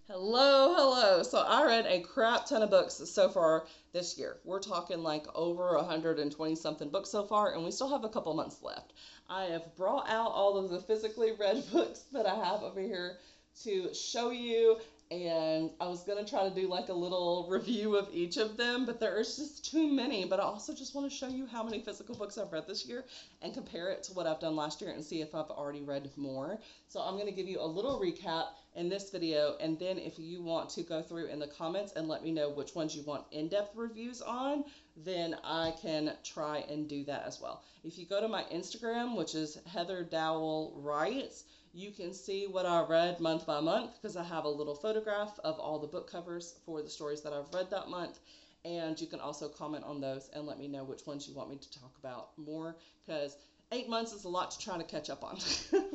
Hello. So I read a crap ton of books so far this year. We're talking like over 120 something books so far, and we still have a couple months left. I have brought out all of the physically read books that I have over here to show you, and I was going to try to do like a little review of each of them, but there is just too many. But I also just want to show you how many physical books I've read this year and compare it to what I've done last year and see if I've already read more. So I'm going to give you a little recap in this video, and then if you want to go through in the comments and let me know which ones you want in-depth reviews on, then I can try and do that as well. If you go to my Instagram, which is Heather Dowell Writes, you can see what I read month by month because I have a little photograph of all the book covers for the stories that I've read that month. And you can also comment on those and let me know which ones you want me to talk about more, because 8 months is a lot to try to catch up on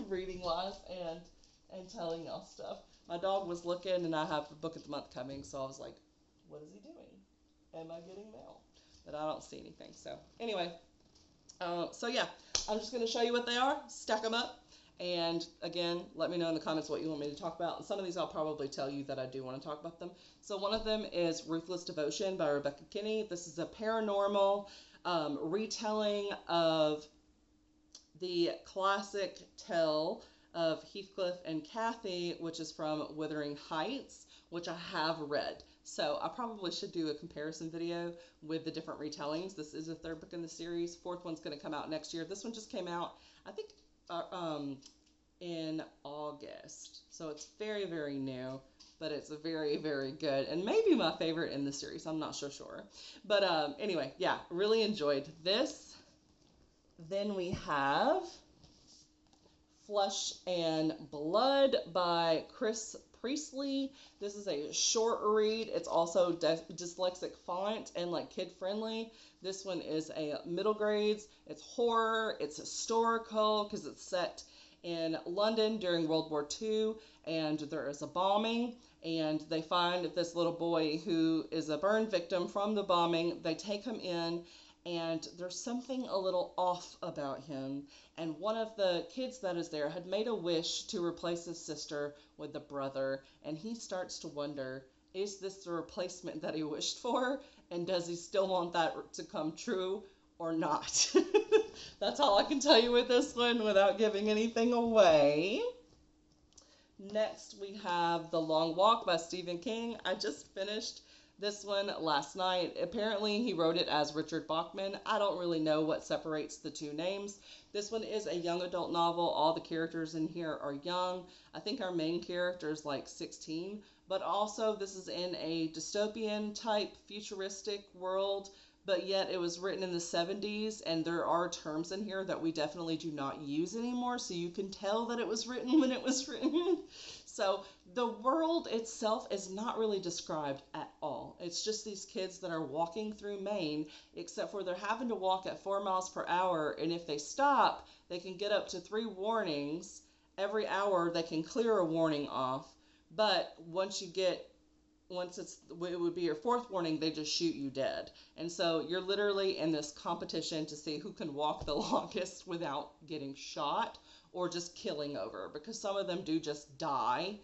reading wise and telling y'all stuff. My dog was looking, and I have the book of the month coming, so I was like, what is he doing? Am I getting mail? But I don't see anything. So anyway, so yeah, I'm just going to show you what they are, stack them up, and again, let me know in the comments what you want me to talk about. And some of these I'll probably tell you that I do want to talk about them. So one of them is Ruthless Devotion by Rebecca Kinney. This is a paranormal retelling of the classic tale of Heathcliff and Kathy, which is from Wuthering Heights, which I have read. So I probably should do a comparison video with the different retellings. This is the third book in the series. Fourth one's going to come out next year. This one just came out, I think, in August. So it's very, very new, but it's very, very good, and maybe my favorite in the series. I'm not so sure. But anyway, yeah, really enjoyed this. Then we have Flesh and Blood by Chris Priestley. This is a short read. It's also dyslexic font and like kid friendly. This one is a middle grades. It's horror. It's historical because it's set in London during World War II, and there is a bombing, and they find this little boy who is a burn victim from the bombing. They take him in, and there's something a little off about him. And one of the kids that is there had made a wish to replace his sister with the brother, and he starts to wonder, is this the replacement that he wished for? And does he still want that to come true or not? That's all I can tell you with this one without giving anything away. Next, we have The Long Walk by Stephen King. I just finished this one last night. Apparently, he wrote it as Richard Bachman. I don't really know what separates the two names. This one is a young adult novel. All the characters in here are young. I think our main character is like 16, but also this is in a dystopian type futuristic world, but yet it was written in the 70s, and there are terms in here that we definitely do not use anymore, so you can tell that it was written when it was written. So the world itself is not really described at all. It's just these kids that are walking through Maine, except for they're having to walk at 4 miles per hour, and if they stop, they can get up to 3 warnings. Every hour, they can clear a warning off, but it would be your 4th warning, they just shoot you dead. And so you're literally in this competition to see who can walk the longest without getting shot or just killing over, because some of them do just die.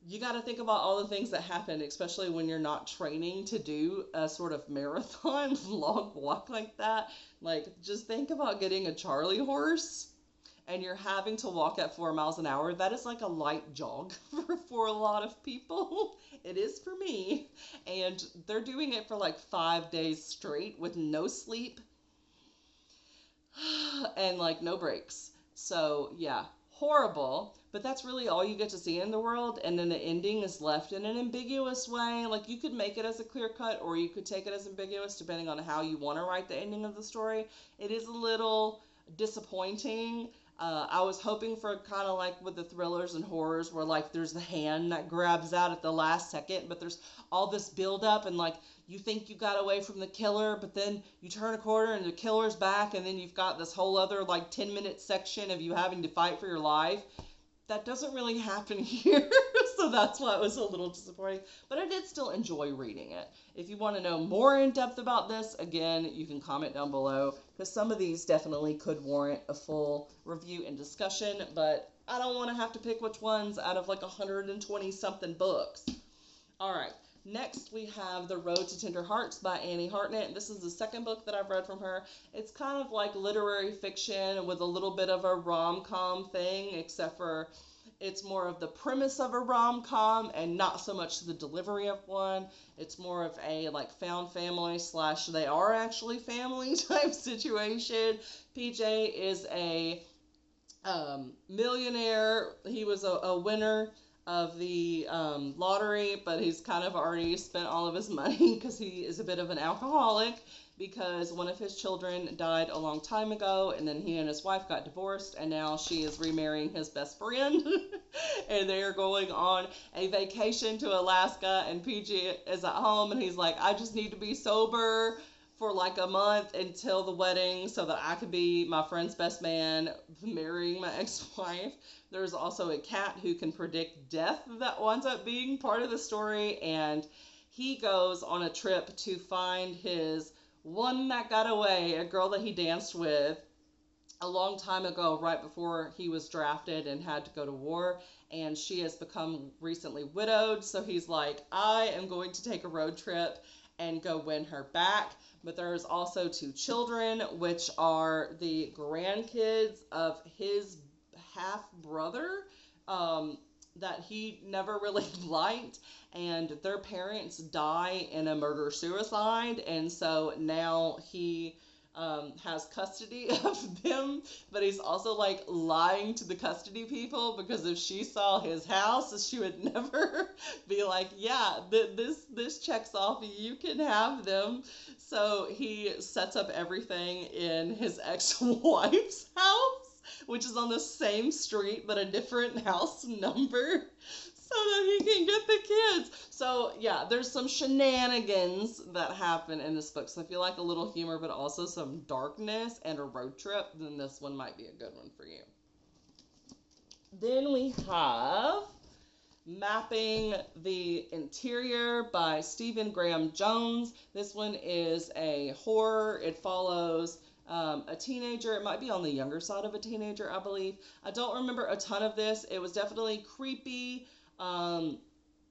You got to think about all the things that happen, especially when you're not training to do a sort of marathon long walk like that. Like, just think about getting a Charlie horse and you're having to walk at 4 miles an hour. That is like a light jog for a lot of people. It is for me. And they're doing it for like 5 days straight with no sleep and like no breaks. So yeah, horrible. But that's really all you get to see in the world. And then the ending is left in an ambiguous way. Like, you could make it as a clear cut, or you could take it as ambiguous depending on how you want to write the ending of the story. It is a little disappointing. I was hoping for kind of like with the thrillers and horrors where like there's the hand that grabs out at the last second, but there's all this build up, and like you think you got away from the killer, but then you turn a corner and the killer's back, and then you've got this whole other like 10-minute section of you having to fight for your life. That doesn't really happen here, so that's why it was a little disappointing, but I did still enjoy reading it. If you want to know more in depth about this, again, you can comment down below, because some of these definitely could warrant a full review and discussion, but I don't want to have to pick which ones out of like 120 something books. All right. Next, we have The Road to Tender Hearts by Annie Hartnett. This is the second book that I've read from her. It's kind of like literary fiction with a little bit of a rom-com thing, except for it's more of the premise of a rom-com and not so much the delivery of one. It's more of a like found family / they are actually family type situation. PJ is a millionaire. He was a winner of the lottery, but he's kind of already spent all of his money because he is a bit of an alcoholic, because one of his children died a long time ago, and then he and his wife got divorced, and now she is remarrying his best friend, and they are going on a vacation to Alaska, and PG is at home, and he's like, I just need to be sober for like a month until the wedding so that I could be my friend's best man marrying my ex-wife. There's also a cat who can predict death that winds up being part of the story, and he goes on a trip to find his one that got away, a girl that he danced with a long time ago, right before he was drafted and had to go to war, and she has become recently widowed, so he's like, I am going to take a road trip and go win her back. But there's also 2 children, which are the grandkids of his half-brother that he never really liked, and their parents die in a murder-suicide, and so now he has custody of them, but he's also like lying to the custody people, because if she saw his house, she would never be like, yeah, this checks off, you can have them. So he sets up everything in his ex-wife's house, which is on the same street but a different house number, so that he can get the kids. So yeah, there's some shenanigans that happen in this book. So if you like a little humor but also some darkness and a road trip, then this one might be a good one for you. Then we have Mapping the Interior by Stephen Graham Jones. This one is a horror. It follows a teenager. It might be on the younger side of a teenager, I believe. I don't remember a ton of this. It was definitely creepy.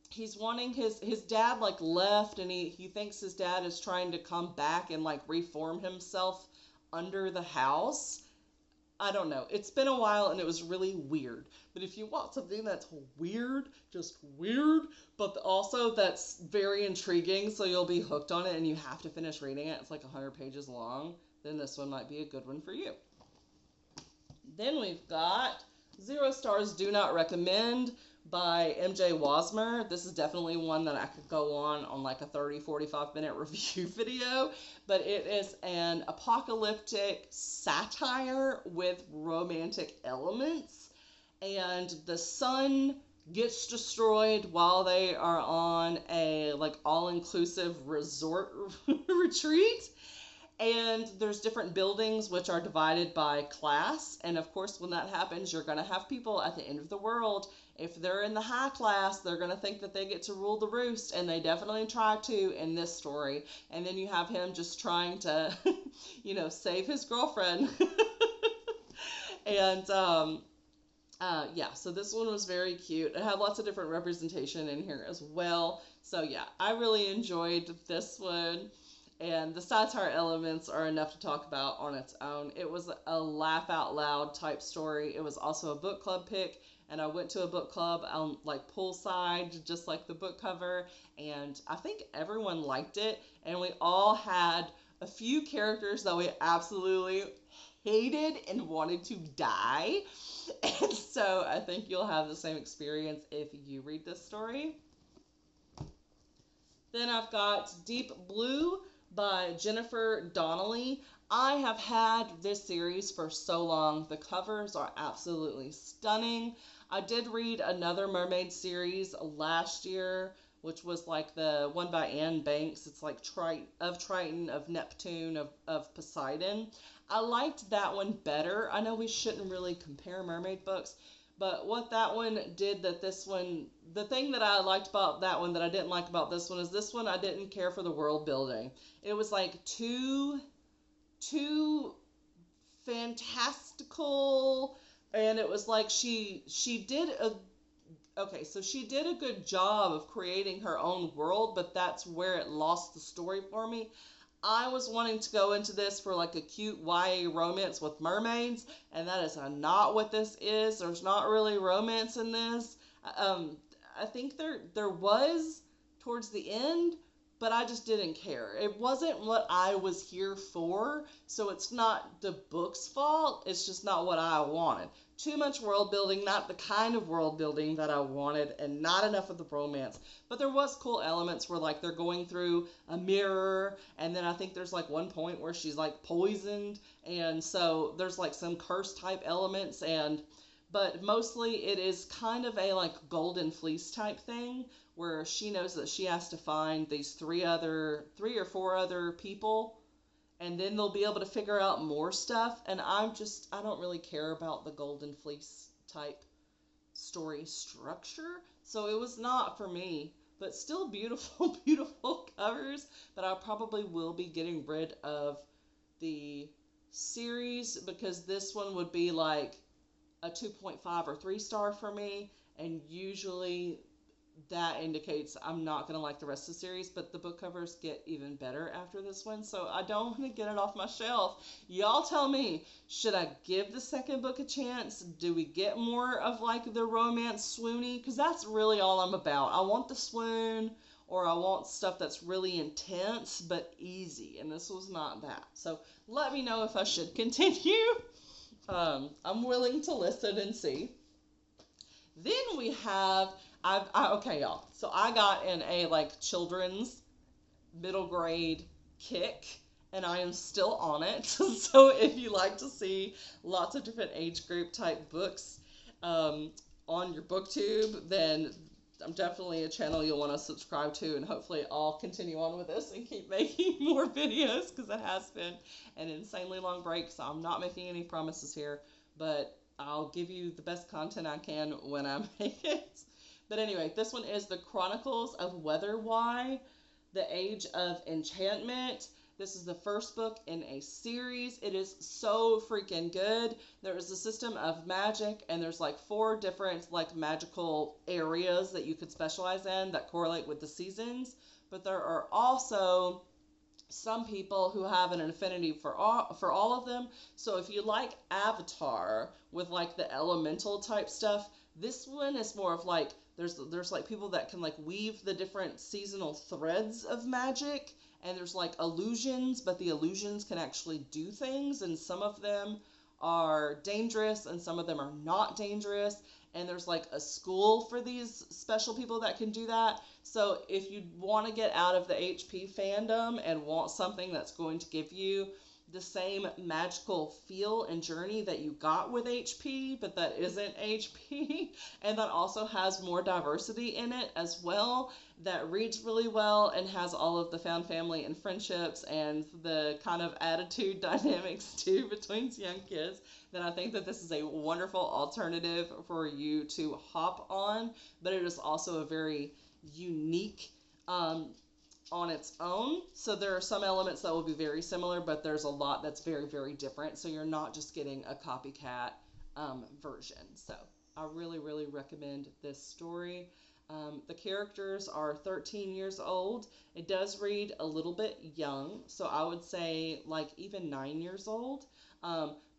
He's wanting his dad like left, and he thinks his dad is trying to come back and like reform himself under the house. I don't know. It's been a while and it was really weird. But if you want something that's weird, just weird, but also that's very intriguing, so you'll be hooked on it and you have to finish reading it, it's like 100 pages long, then this one might be a good one for you. Then we've got 0 Stars Do Not Recommend by MJ Wasmer. This is definitely one that I could go on like a 30-45 minute review video, but it is an apocalyptic satire with romantic elements, and the sun gets destroyed while they are on a like all-inclusive resort retreat. And there's different buildings which are divided by class. And of course, when that happens, you're going to have people at the end of the world. If they're in the high class, they're going to think that they get to rule the roost. And they definitely try to in this story. And then you have him just trying to, save his girlfriend. And yeah, so this one was very cute. It had lots of different representation in here as well. So yeah, I really enjoyed this one. And the satire elements are enough to talk about on its own. It was a laugh out loud type story. It was also a book club pick, and I went to a book club on like poolside, just like the book cover, and I think everyone liked it. And we all had a few characters that we absolutely hated and wanted to die. And so I think you'll have the same experience if you read this story. Then I've got Deep Blue by Jennifer Donnelly. I have had this series for so long. The covers are absolutely stunning. I did read another mermaid series last year, which was like the one by Anne Banks. It's like Triton, of Neptune, of Poseidon. I liked that one better. I know we shouldn't really compare mermaid books, but what that one did that this one, the thing that I liked about that one that I didn't like about this one is this one I didn't care for the world building. It was like too fantastical, And it was like she did a okay, so she did a good job of creating her own world, but that's where it lost the story for me. I was wanting to go into this for like a cute YA romance with mermaids, and that is not what this is. There's not really romance in this. Um, I think there was towards the end, but I just didn't care. It wasn't what I was here for, so it's not the book's fault. It's just not what I wanted. Too much world building, not the kind of world building that I wanted, and not enough of the romance. But there was cool elements where like they're going through a mirror, and then I think there's like one point where she's like poisoned, and so there's like some curse type elements, and but mostly it is kind of a like golden fleece type thing where she knows that she has to find these three or four other people, and then they'll be able to figure out more stuff. And I don't really care about the golden fleece type story structure, so it was not for me. But still beautiful, beautiful covers. But I probably will be getting rid of the series because this one would be like a 2.5 or 3 star for me, and usually that indicates I'm not going to like the rest of the series, but the book covers get even better after this one, so I don't want to get it off my shelf. Y'all tell me, should I give the second book a chance? Do we get more of like the romance swoony? Because that's really all I'm about. I want the swoon, or I want stuff that's really intense but easy, and this was not that. So let me know if I should continue. I'm willing to listen and see. Then we have okay, y'all. So I got in a like children's middle grade kick, and I am still on it. So if you like to see lots of different age group type books on your booktube, then I'm definitely a channel you'll want to subscribe to, and hopefully I'll continue on with this and keep making more videos because it has been an insanely long break. So I'm not making any promises here, but I'll give you the best content I can when I make it. But anyway, this one is The Chronicles of Weatherwhy, The Age of Enchantment. This is the first book in a series. It is so freaking good. There is a system of magic, and there's like 4 different like magical areas that you could specialize in that correlate with the seasons. But there are also some people who have an affinity for all of them. So if you like Avatar with like the elemental type stuff, this one is more of like there's like people that can like weave the different seasonal threads of magic, and there's like illusions, but the illusions can actually do things, and some of them are dangerous and some of them are not dangerous, and there's like a school for these special people that can do that. So if you want to get out of the HP fandom and want something that's going to give you the same magical feel and journey that you got with HP, but that isn't HP, and that also has more diversity in it as well, that reads really well and has all of the found family and friendships and the kind of attitude dynamics too between young kids, then I think that this is a wonderful alternative for you to hop on. But it is also a very unique on its own. So there are some elements that will be very similar, but there's a lot that's very, very different. So you're not just getting a copycat version. So I really, really recommend this story. The characters are 13 years old. It does read a little bit young, so I would say like even 9 years old.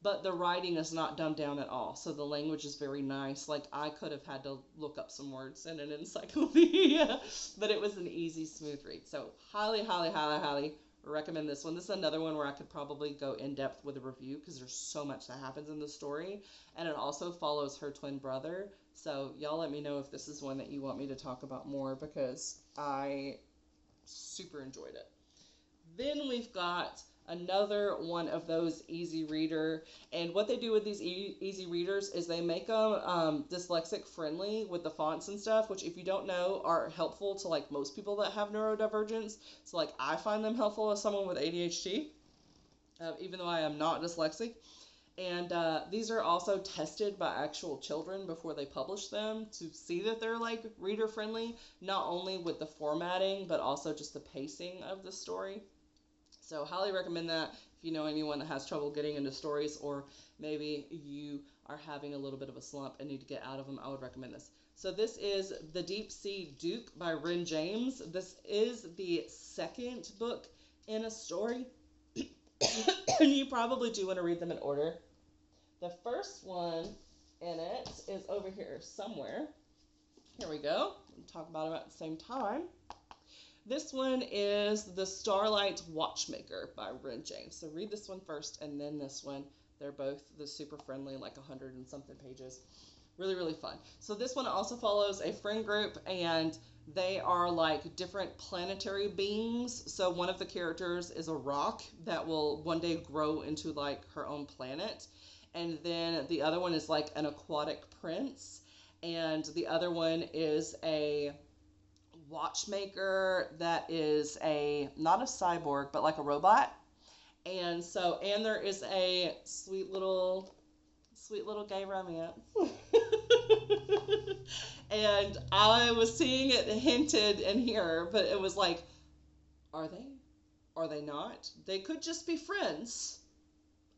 But the writing is not dumbed down at all, so the language is very nice. Like, I could have had to look up some words in an encyclopedia, but it was an easy, smooth read. So highly, highly, highly, highly recommend this one. This is another one where I could probably go in depth with a review because there's so much that happens in the story, and it also follows her twin brother. So y'all let me know if this is one that you want me to talk about more, because I super enjoyed it. Then we've got another one of those easy reader, and what they do with these easy readers is they make them dyslexic friendly with the fonts and stuff, which if you don't know are helpful to like most people that have neurodivergence. So like I find them helpful as someone with ADHD, even though I am not dyslexic. And these are also tested by actual children before they publish them to see that they're like reader friendly, not only with the formatting but also just the pacing of the story. So highly recommend that if you know anyone that has trouble getting into stories, or maybe you are having a little bit of a slump and need to get out of them, I would recommend this. So this is The Deep Sea Duke by Ren James. This is the second book in a story. And you probably do want to read them in order. The first one in it is over here somewhere. Here we go. We'll talk about them at the same time. This one is The Starlight Watchmaker by Ren James. So read this one first and then this one. They're both the super friendly, like 100 and something pages. Really, really fun. So this one also follows a friend group, and they are like different planetary beings. So one of the characters is a rock that will one day grow into like her own planet. And then the other one is like an aquatic prince. And the other one is a watchmaker that is not a cyborg, but like a robot. And there is a sweet little gay romance. And I was seeing it hinted in here, but it was like, are they? Are they not? They could just be friends.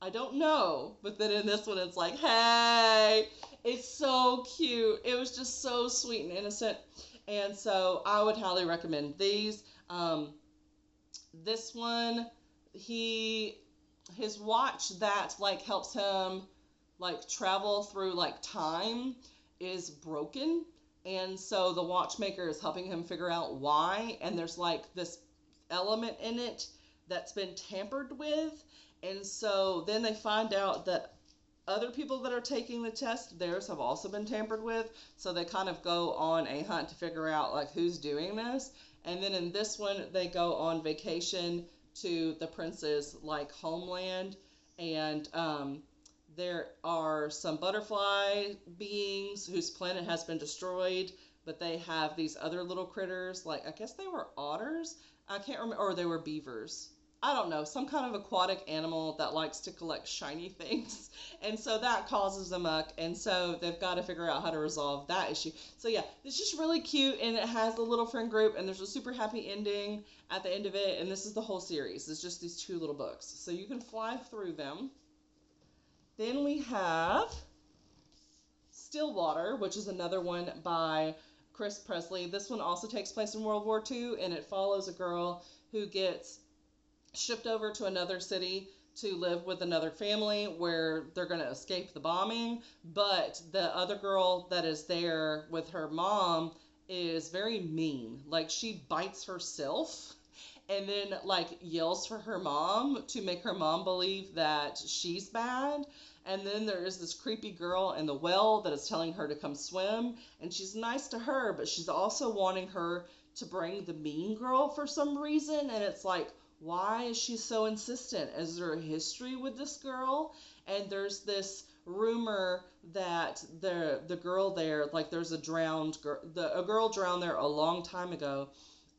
I don't know. But then in this one, it's like, hey, it's so cute. It was just so sweet and innocent. And so I would highly recommend these. This one, his watch that like helps him like travel through like time is broken. And so the watchmaker is helping him figure out why. And there's like this element in it that's been tampered with. And so then they find out that other people that are taking the test, theirs have also been tampered with. So they kind of go on a hunt to figure out like who's doing this. And then in this one, they go on vacation to the prince's like homeland. And there are some butterfly beings whose planet has been destroyed, but they have these other little critters, like I guess they were otters. I can't remember, or they were beavers. I don't know, some kind of aquatic animal that likes to collect shiny things. And so that causes a muck. And so they've got to figure out how to resolve that issue. So yeah, it's just really cute. And it has a little friend group. And there's a super happy ending at the end of it. And this is the whole series. It's just these 2 little books. So you can fly through them. Then we have Stillwater, which is another one by Chris Presley. This one also takes place in World War II. And it follows a girl who gets shipped over to another city to live with another family where they're going to escape the bombing. But the other girl that is there with her mom is very mean. Like, she bites herself and then, like, yells for her mom to make her mom believe that she's bad. And then there is this creepy girl in the well that is telling her to come swim. And she's nice to her, but she's also wanting her to bring the mean girl for some reason. And it's like, why is she so insistent? Is there a history with this girl? And there's this rumor that the girl there, like there's a drowned girl, a girl drowned there a long time ago.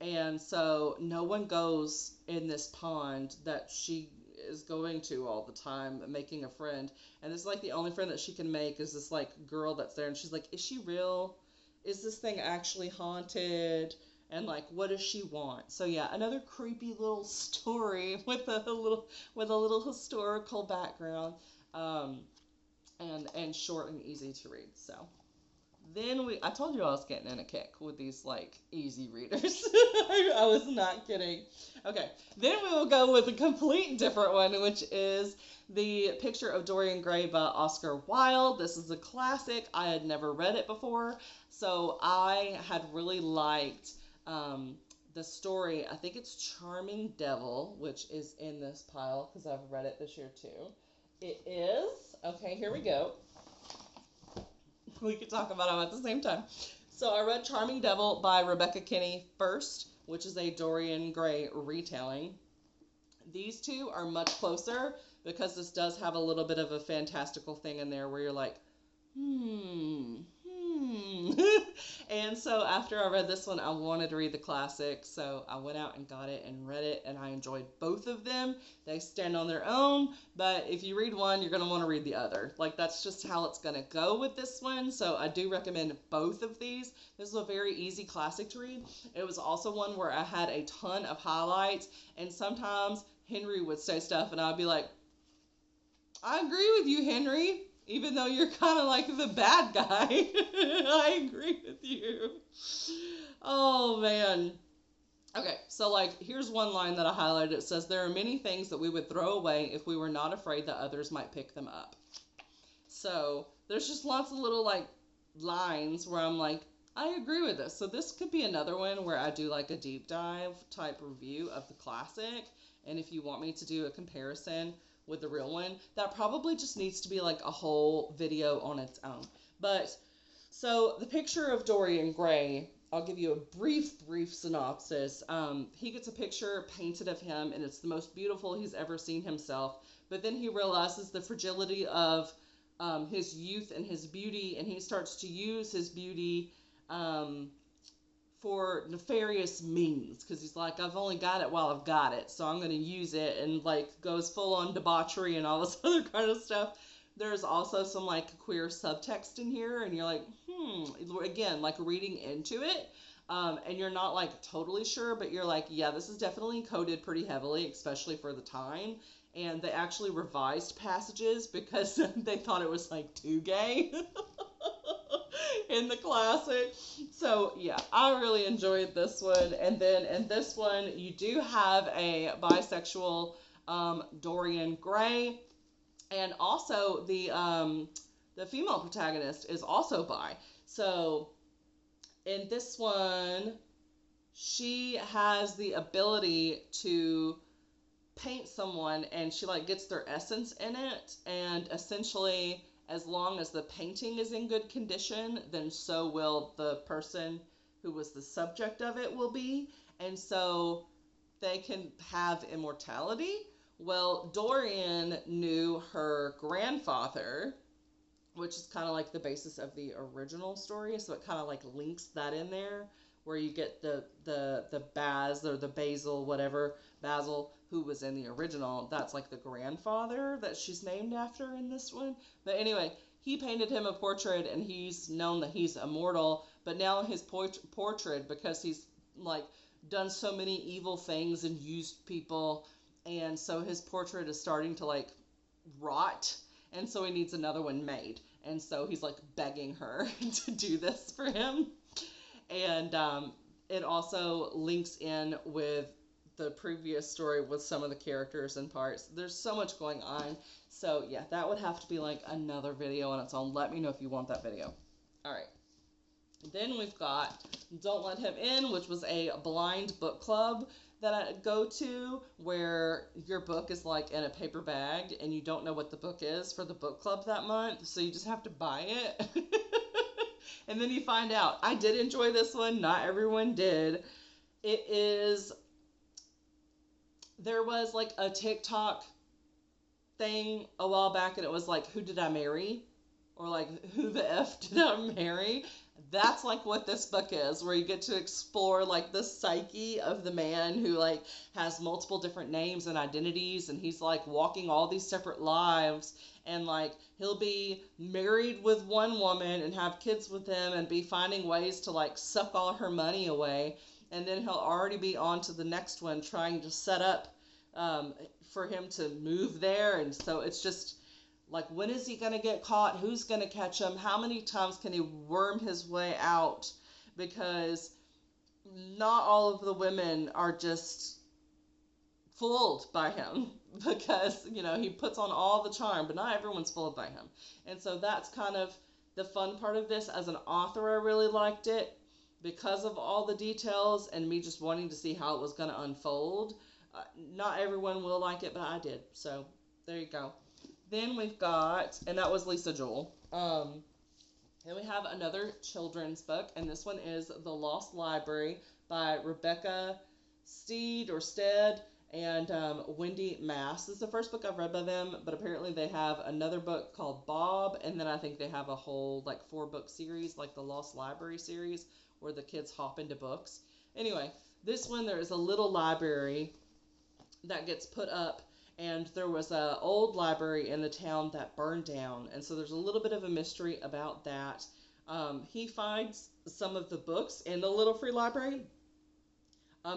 And so no one goes in this pond that she is going to all the time, making a friend. And it's like the only friend that she can make is this like girl that's there. And she's like, is she real? Is this thing actually haunted? And like, what does she want? So yeah, another creepy little story with a little historical background, and short and easy to read. So then I told you I was getting in a kick with these like easy readers. I was not kidding. Okay, then we will go with a complete different one, which is The Picture of Dorian Gray by Oscar Wilde. This is a classic. I had never read it before, so I had really liked the story. I think it's Charming Devil, which is in this pile because I've read it this year too. It is, okay, here we go. We could talk about them at the same time. So I read Charming Devil by Rebecca Kinney first, which is a Dorian Gray retelling. These two are much closer because this does have a little bit of a fantastical thing in there where you're like, And so after I read this one, I wanted to read the classic, so I went out and got it and read it, and I enjoyed both of them. They stand on their own, but if you read one, you're going to want to read the other. Like, that's just how it's going to go with this one, so I do recommend both of these. This is a very easy classic to read. It was also one where I had a ton of highlights, and sometimes Henry would say stuff, and I'd be like, I agree with you, Henry. even though you're kind of like the bad guy. I agree with you. Oh, man. Okay, so like here's one line that I highlighted. It says, there are many things that we would throw away if we were not afraid that others might pick them up. So there's just lots of little like lines where I'm like, I agree with this. So this could be another one where I do like a deep dive type review of the classic. And if you want me to do a comparison with the real one, that probably just needs to be like a whole video on its own. But so the picture of Dorian Gray, I'll give you a brief synopsis. He gets a picture painted of him, and it's the most beautiful he's ever seen himself. But then he realizes the fragility of his youth and his beauty, and he starts to use his beauty for nefarious means, because he's like, I've only got it while I've got it, so I'm going to use it, and like goes full on debauchery and all this other kind of stuff. There's also some like queer subtext in here, and you're like, again, like reading into it, and you're not like totally sure, but you're like, yeah, this is definitely coded pretty heavily, especially for the time. And they actually revised passages because they thought it was like too gay in the classic. So yeah, I really enjoyed this one. And then in this one, you do have a bisexual Dorian Gray, and also the female protagonist is also bi. So in this one, she has the ability to paint someone, and she like gets their essence in it, and essentially as long as the painting is in good condition, then so will the person who was the subject of it will be, and so they can have immortality. Well, Dorian knew her grandfather, which is kind of like the basis of the original story, so it kind of like links that in there, where you get the Baz or the Basil, whatever, Basil, who was in the original. That's like the grandfather that she's named after in this one. But anyway, he painted him a portrait, and he's known that he's immortal. But now his portrait, because he's like done so many evil things and used people, and so his portrait is starting to like rot, and so he needs another one made. And so he's like begging her to do this for him. And it also links in with the previous story with some of the characters and parts. There's so much going on. So yeah, that would have to be like another video on its own. Let me know if you want that video. All right. Then we've got Don't Let Him In, which was a blind book club that I go to, where your book is like in a paper bag and you don't know what the book is for the book club that month. So you just have to buy it. And then you find out. I did enjoy this one. Not everyone did. There was like a TikTok thing a while back, and it was like, who did I marry? Or like, who the F did I marry? That's like what this book is, where you get to explore like the psyche of the man who like has multiple different names and identities, and he's like walking all these separate lives, and like he'll be married with one woman and have kids with them and be finding ways to like suck all her money away, and then he'll already be on to the next one trying to set up for him to move there. And so it's just like, when is he going to get caught? Who's going to catch him? How many times can he worm his way out? Because not all of the women are just fooled by him, because, you know, he puts on all the charm, but not everyone's fooled by him. And so that's kind of the fun part of this. As an author, I really liked it because of all the details and me just wanting to see how it was going to unfold. Not everyone will like it, but I did. So there you go. Then we've got, and that was Lisa Joel. Then we have another children's book, and this one is The Lost Library by Rebecca Steed and Wendy Mass. This is the first book I've read by them, but apparently they have another book called Bob, and then I think they have a whole like 4-book series, like the Lost Library series, where the kids hop into books. Anyway, this one, there is a little library that gets put up, and there was an old library in the town that burned down, and so there's a little bit of a mystery about that. He finds some of the books in the little free library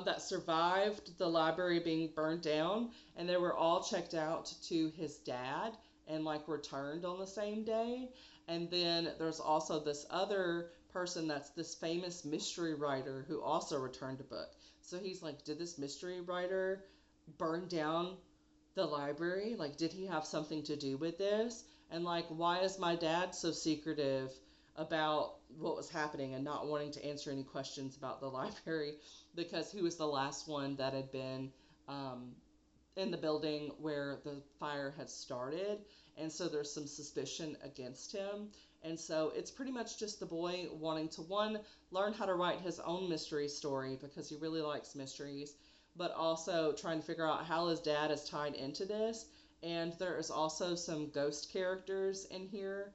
that survived the library being burned down, and they were all checked out to his dad, and like returned on the same day. And then there's also this other person that's this famous mystery writer who also returned a book. So he's like, did this mystery writer burn down the library? Like, did he have something to do with this? And like, why is my dad so secretive about what was happening and not wanting to answer any questions about the library? Because he was the last one that had been in the building where the fire had started. And so there's some suspicion against him. And so it's pretty much just the boy wanting to, one, learn how to write his own mystery story because he really likes mysteries, but also trying to figure out how his dad is tied into this. And there is also some ghost characters in here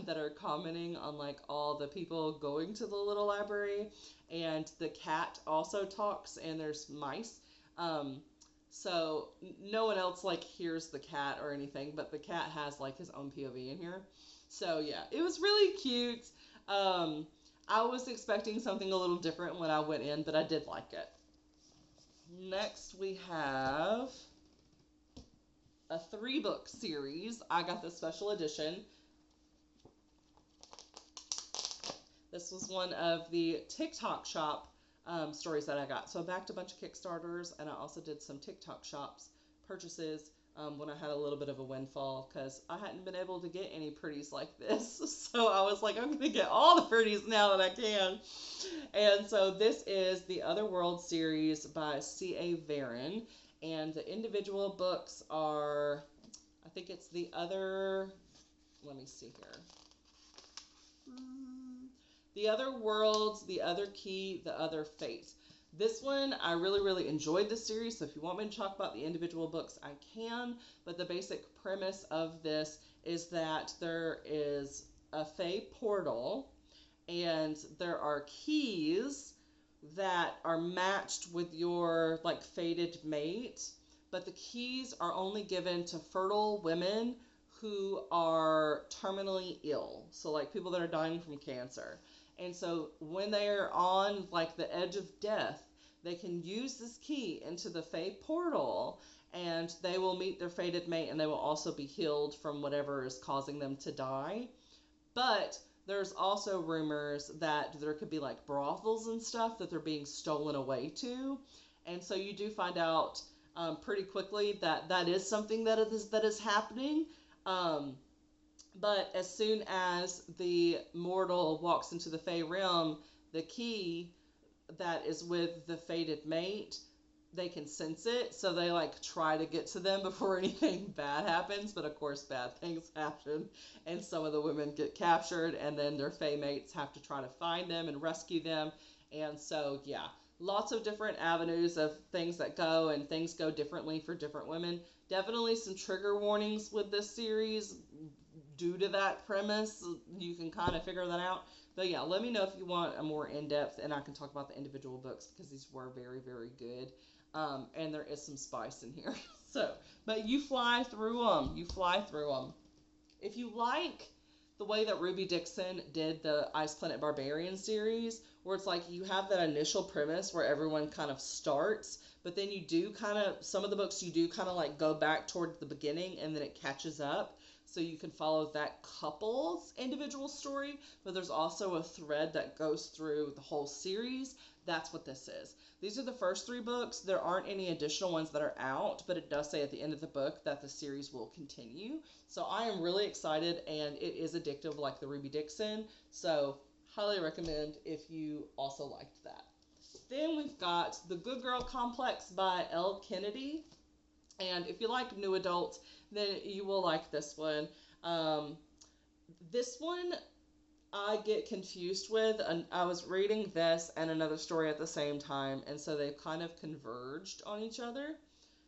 that are commenting on like all the people going to the little library. And the cat also talks, and there's mice. So no one else like hears the cat or anything, but the cat has like his own POV in here. So yeah, it was really cute. I was expecting something a little different when I went in, but I did like it. Next we have a 3-book series. I got the special edition. This was one of the TikTok shop stories that I got. So I backed a bunch of Kickstarters, and I also did some TikTok shops purchases when I had a little bit of a windfall because I hadn't been able to get any pretties like this. So I was like, I'm going to get all the pretties now that I can. And so this is the Otherworld series by C.A. Varon. And the individual books are, I think it's the other, let me see here. The Other Worlds, The Other Key, The Other Fate. This one, I really, really enjoyed the series, so if you want me to talk about the individual books, I can, but the basic premise of this is that there is a Fae portal, and there are keys that are matched with your, like, fated mate, but the keys are only given to fertile women who are terminally ill, so, like, people that are dying from cancer. And so when they're on like the edge of death, they can use this key into the Fae portal, and they will meet their fated mate, and they will also be healed from whatever is causing them to die. But there's also rumors that there could be like brothels and stuff that they're being stolen away to. And so you do find out pretty quickly that that is something that is happening. But as soon as the mortal walks into the Fae realm, the key that is with the fated mate, they can sense it. So they like try to get to them before anything bad happens. But of course, bad things happen. And some of the women get captured, and then their Fae mates have to try to find them and rescue them. And so, yeah, lots of different avenues of things that go, and things go differently for different women. Definitely some trigger warnings with this series. Due to that premise, you can kind of figure that out. But yeah, let me know if you want a more in-depth, and I can talk about the individual books because these were very, very good. And there is some spice in here. So, but you fly through them. You fly through them. If you like the way that Ruby Dixon did the Ice Planet Barbarian series, where it's like you have that initial premise where everyone kind of starts, but then you do kind of, some of the books you do kind of like go back toward the beginning, and then it catches up. So you can follow that couple's individual story, but there's also a thread that goes through the whole series. That's what this is. These are the first 3 books. There aren't any additional ones that are out, but it does say at the end of the book that the series will continue. So I am really excited, and it is addictive like the Ruby Dixon. So highly recommend if you also liked that. Then we've got The Good Girl Complex by Elle Kennedy. And if you like new adult, then you will like this one. This one I get confused with, and I was reading this and another story at the same time, and so they've kind of converged on each other.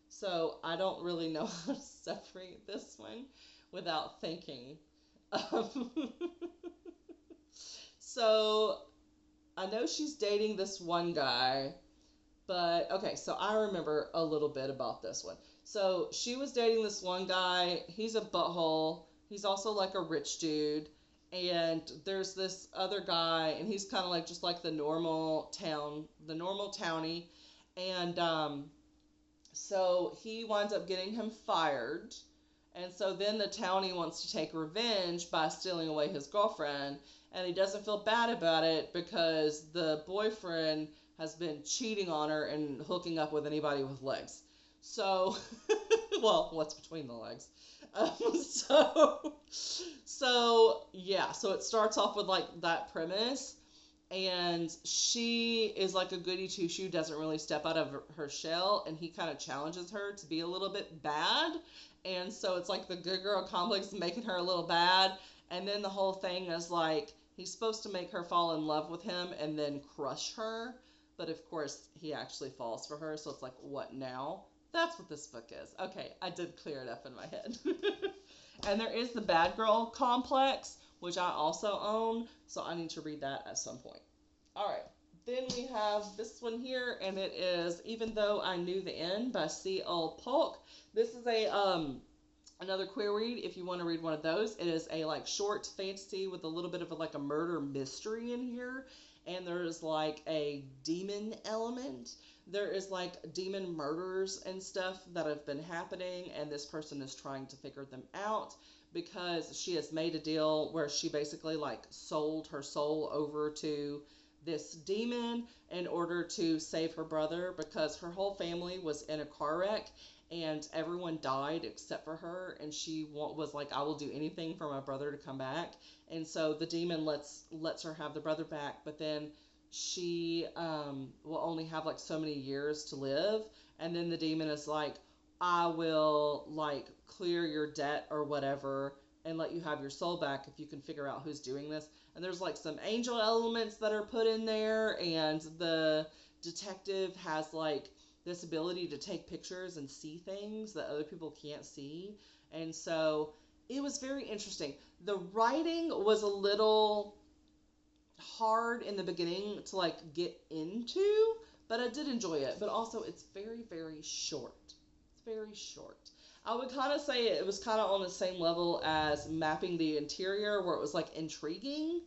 So I don't really know how to separate this one without thinking. So I know she's dating this one guy, but okay, so I remember a little bit about this one. So she was dating this one guy. He's a butthole. He's also like a rich dude. And there's this other guy, and he's kind of like just like the normal townie. And so he winds up getting him fired. And so then the townie wants to take revenge by stealing away his girlfriend, and he doesn't feel bad about it because the boyfriend has been cheating on her and hooking up with anybody with legs. So, well, what's between the legs? So yeah, so it starts off with like that premise, and she is like a goody two shoe, doesn't really step out of her shell, and he kind of challenges her to be a little bit bad, and so it's like the good girl complex making her a little bad, and then the whole thing is like he's supposed to make her fall in love with him and then crush her, but of course he actually falls for her, so it's like, what now? That's what this book is. Okay, I did clear it up in my head. And there is the bad girl complex, which I also own, so I need to read that at some point. All right, then we have this one here, and it is Even Though I Knew the End by C.L. Polk. This is a another queer read if you want to read one of those. It is a like short fantasy with a little bit of like a murder mystery in here, and there's like a demon element. There is like demon murders and stuff that have been happening, and this person is trying to figure them out because she has made a deal where she basically like sold her soul over to this demon in order to save her brother, because her whole family was in a car wreck and everyone died except for her, and she was like, I will do anything for my brother to come back. And so the demon lets her have the brother back, but then she will only have like so many years to live, and then the demon is like, I will like clear your debt or whatever and let you have your soul back if you can figure out who's doing this. And there's like some angel elements that are put in there, and the detective has like this ability to take pictures and see things that other people can't see. And so it was very interesting. The writing was a little hard in the beginning to like get into, but I did enjoy it. But also it's very, very short. It's very short. I would kind of say it was kind of on the same level as Mapping the Interior, where it was like intriguing.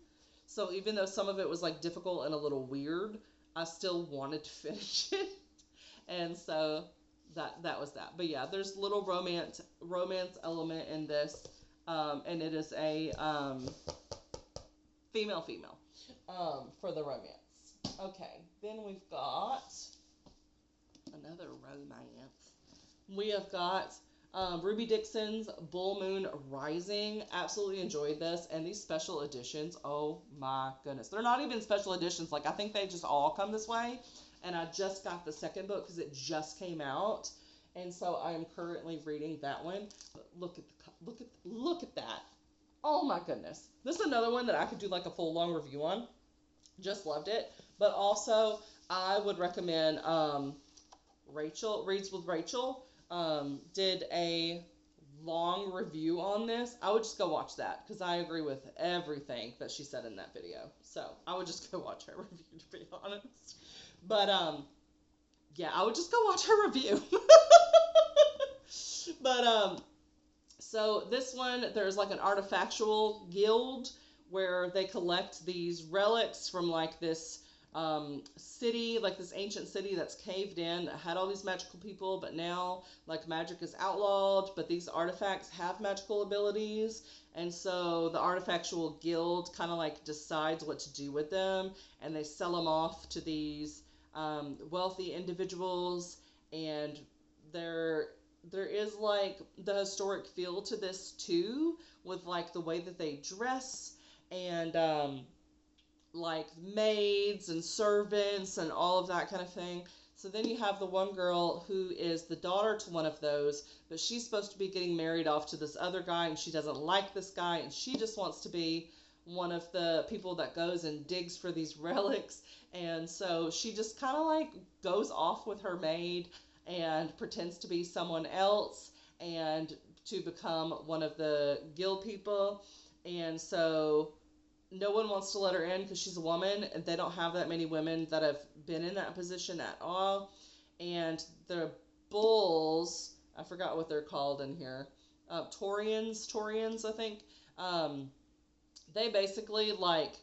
So even though some of it was like difficult and a little weird, I still wanted to finish it. And so that was that. But yeah, there's little romance element in this, and it is a female for the romance. Okay, then we've got another romance. We have got Ruby Dixon's Bull Moon Rising. Absolutely enjoyed this, and these special editions, oh my goodness, they're not even special editions. Like, I think they just all come this way. And I just got the second book because it just came out, and so I am currently reading that one. But look at that! Oh my goodness, this is another one that I could do like a full long review on. Just loved it. But also, I would recommend Rachel Reads with Rachel did a long review on this. I would just go watch that because I agree with everything that she said in that video. So I would just go watch her review, to be honest. But yeah, I would just go watch her review. But so this one, there's like an artifactual guild where they collect these relics from like this city, like this ancient city that's caved in, that had all these magical people, but now like magic is outlawed, but these artifacts have magical abilities. And so the artifactual guild kind of like decides what to do with them, and they sell them off to these wealthy individuals. And there is like the historic feel to this too, with like the way that they dress, and like maids and servants and all of that kind of thing. So then you have the one girl who is the daughter to one of those, but she's supposed to be getting married off to this other guy, and she doesn't like this guy, and she just wants to be one of the people that goes and digs for these relics. And so she just kind of like goes off with her maid and pretends to be someone else and to become one of the guild people. And so no one wants to let her in because she's a woman, and they don't have that many women that have been in that position at all. And the bulls, I forgot what they're called in here, Taurians, I think. They basically like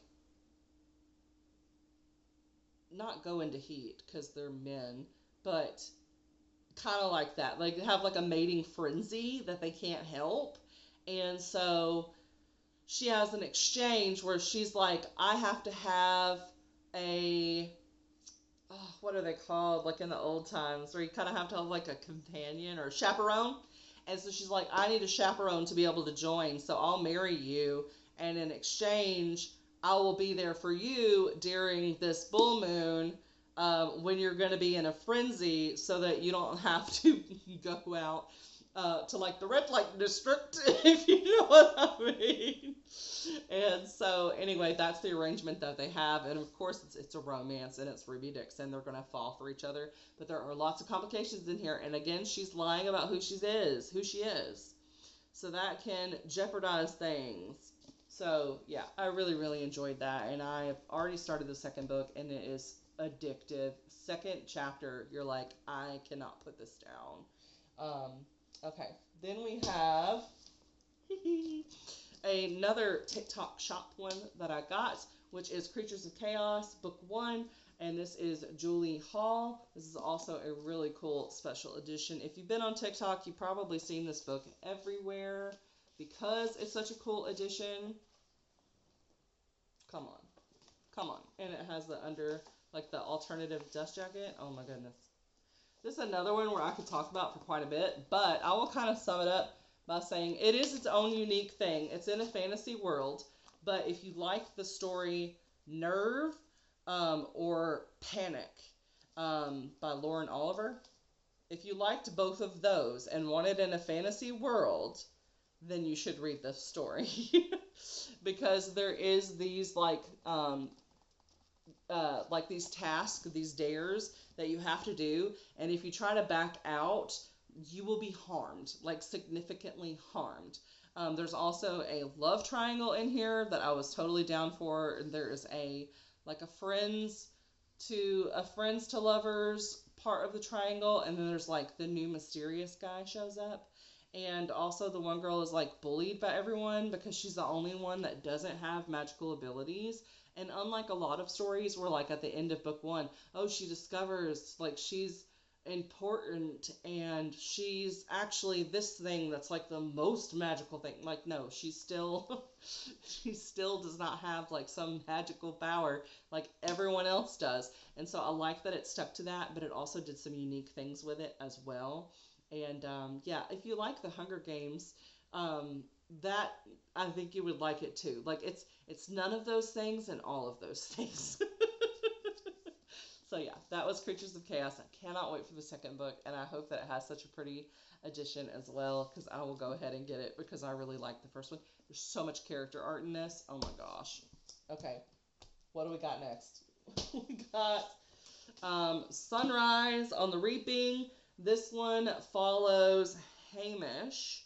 not go into heat because they're men, but kind of like that. Like have like a mating frenzy that they can't help. And so she has an exchange where she's like, I have to have a, oh, what are they called? Like in the old times, where you kind of have to have like a companion or chaperone. And so she's like, I need a chaperone to be able to join, so I'll marry you. And in exchange, I will be there for you during this full moon when you're going to be in a frenzy so that you don't have to go out to like the red light district, if you know what I mean. And so anyway, that's the arrangement that they have. And of course, it's a romance and it's Ruby Dixon. They're going to fall for each other. But there are lots of complications in here. And again, she's lying about who she is. So that can jeopardize things. So yeah, I really, really enjoyed that. And I've already started the second book and it is addictive. Second chapter, you're like, I cannot put this down. Okay, then we have another TikTok shop one that I got, which is Creatures of Chaos, book 1, and this is Julie Hall. This is also a really cool special edition. If you've been on TikTok, you've probably seen this book everywhere because it's such a cool edition. Come on. And it has the like the alternative dust jacket. Oh my goodness. This is another one where I could talk about for quite a bit, but I will kind of sum it up by saying it is its own unique thing. It's in a fantasy world, but if you like the story Nerve or Panic by Lauren Oliver, if you liked both of those and wanted in a fantasy world, then you should read this story. Because there is these like these tasks, these dares that you have to do, and if you try to back out, you will be harmed, like significantly harmed. There's also a love triangle in here that I was totally down for. There is a friends to lovers part of the triangle, and then there's like the new mysterious guy shows up. And also the one girl is like bullied by everyone because she's the only one that doesn't have magical abilities. And unlike a lot of stories where like at the end of book 1, oh, she discovers like she's important and she's actually this thing that's like the most magical thing. Like, no, she still does not have like some magical power like everyone else does. And so I like that it stuck to that, but it also did some unique things with it as well. And yeah, if you like the Hunger Games, that I think you would like it too. Like it's none of those things and all of those things. So yeah, that was Creatures of Chaos. I cannot wait for the second book, and I hope that it has such a pretty edition as well, because I will go ahead and get it because I really like the first one. There's so much character art in this. Oh my gosh. Okay, what do we got next? We got Sunrise on the Reaping. This one follows Hamish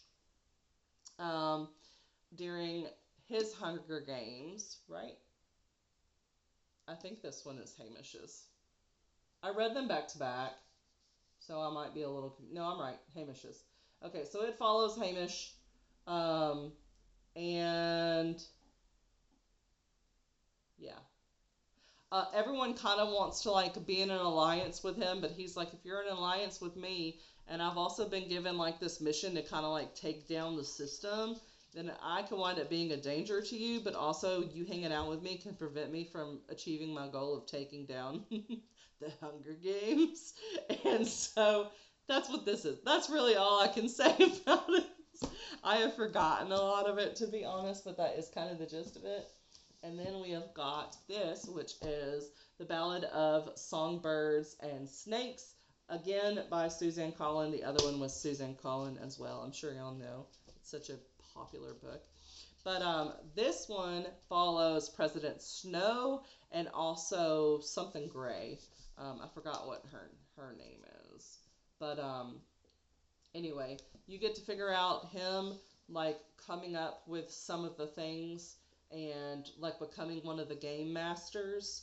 during his Hunger Games, right? I think this one is Hamish's. I read them back to back, so I might be a little... No, I'm right. Hamish's. Okay, so it follows Hamish, and yeah. Everyone kind of wants to like be in an alliance with him, but he's like, if you're in an alliance with me, and I've also been given like this mission to kind of like take down the system, then I can wind up being a danger to you, but also you hanging out with me can prevent me from achieving my goal of taking down the Hunger Games. And so that's what this is. That's really all I can say about it. I have forgotten a lot of it, to be honest, but that is kind of the gist of it. And then we have got this, which is The Ballad of Songbirds and Snakes, again by Suzanne Collin. The other one was Suzanne Collin as well. I'm sure y'all know. It's such a popular book. But this one follows President Snow and also something Gray. I forgot what her name is. But anyway, you get to figure out him like coming up with some of the things and like becoming one of the game masters.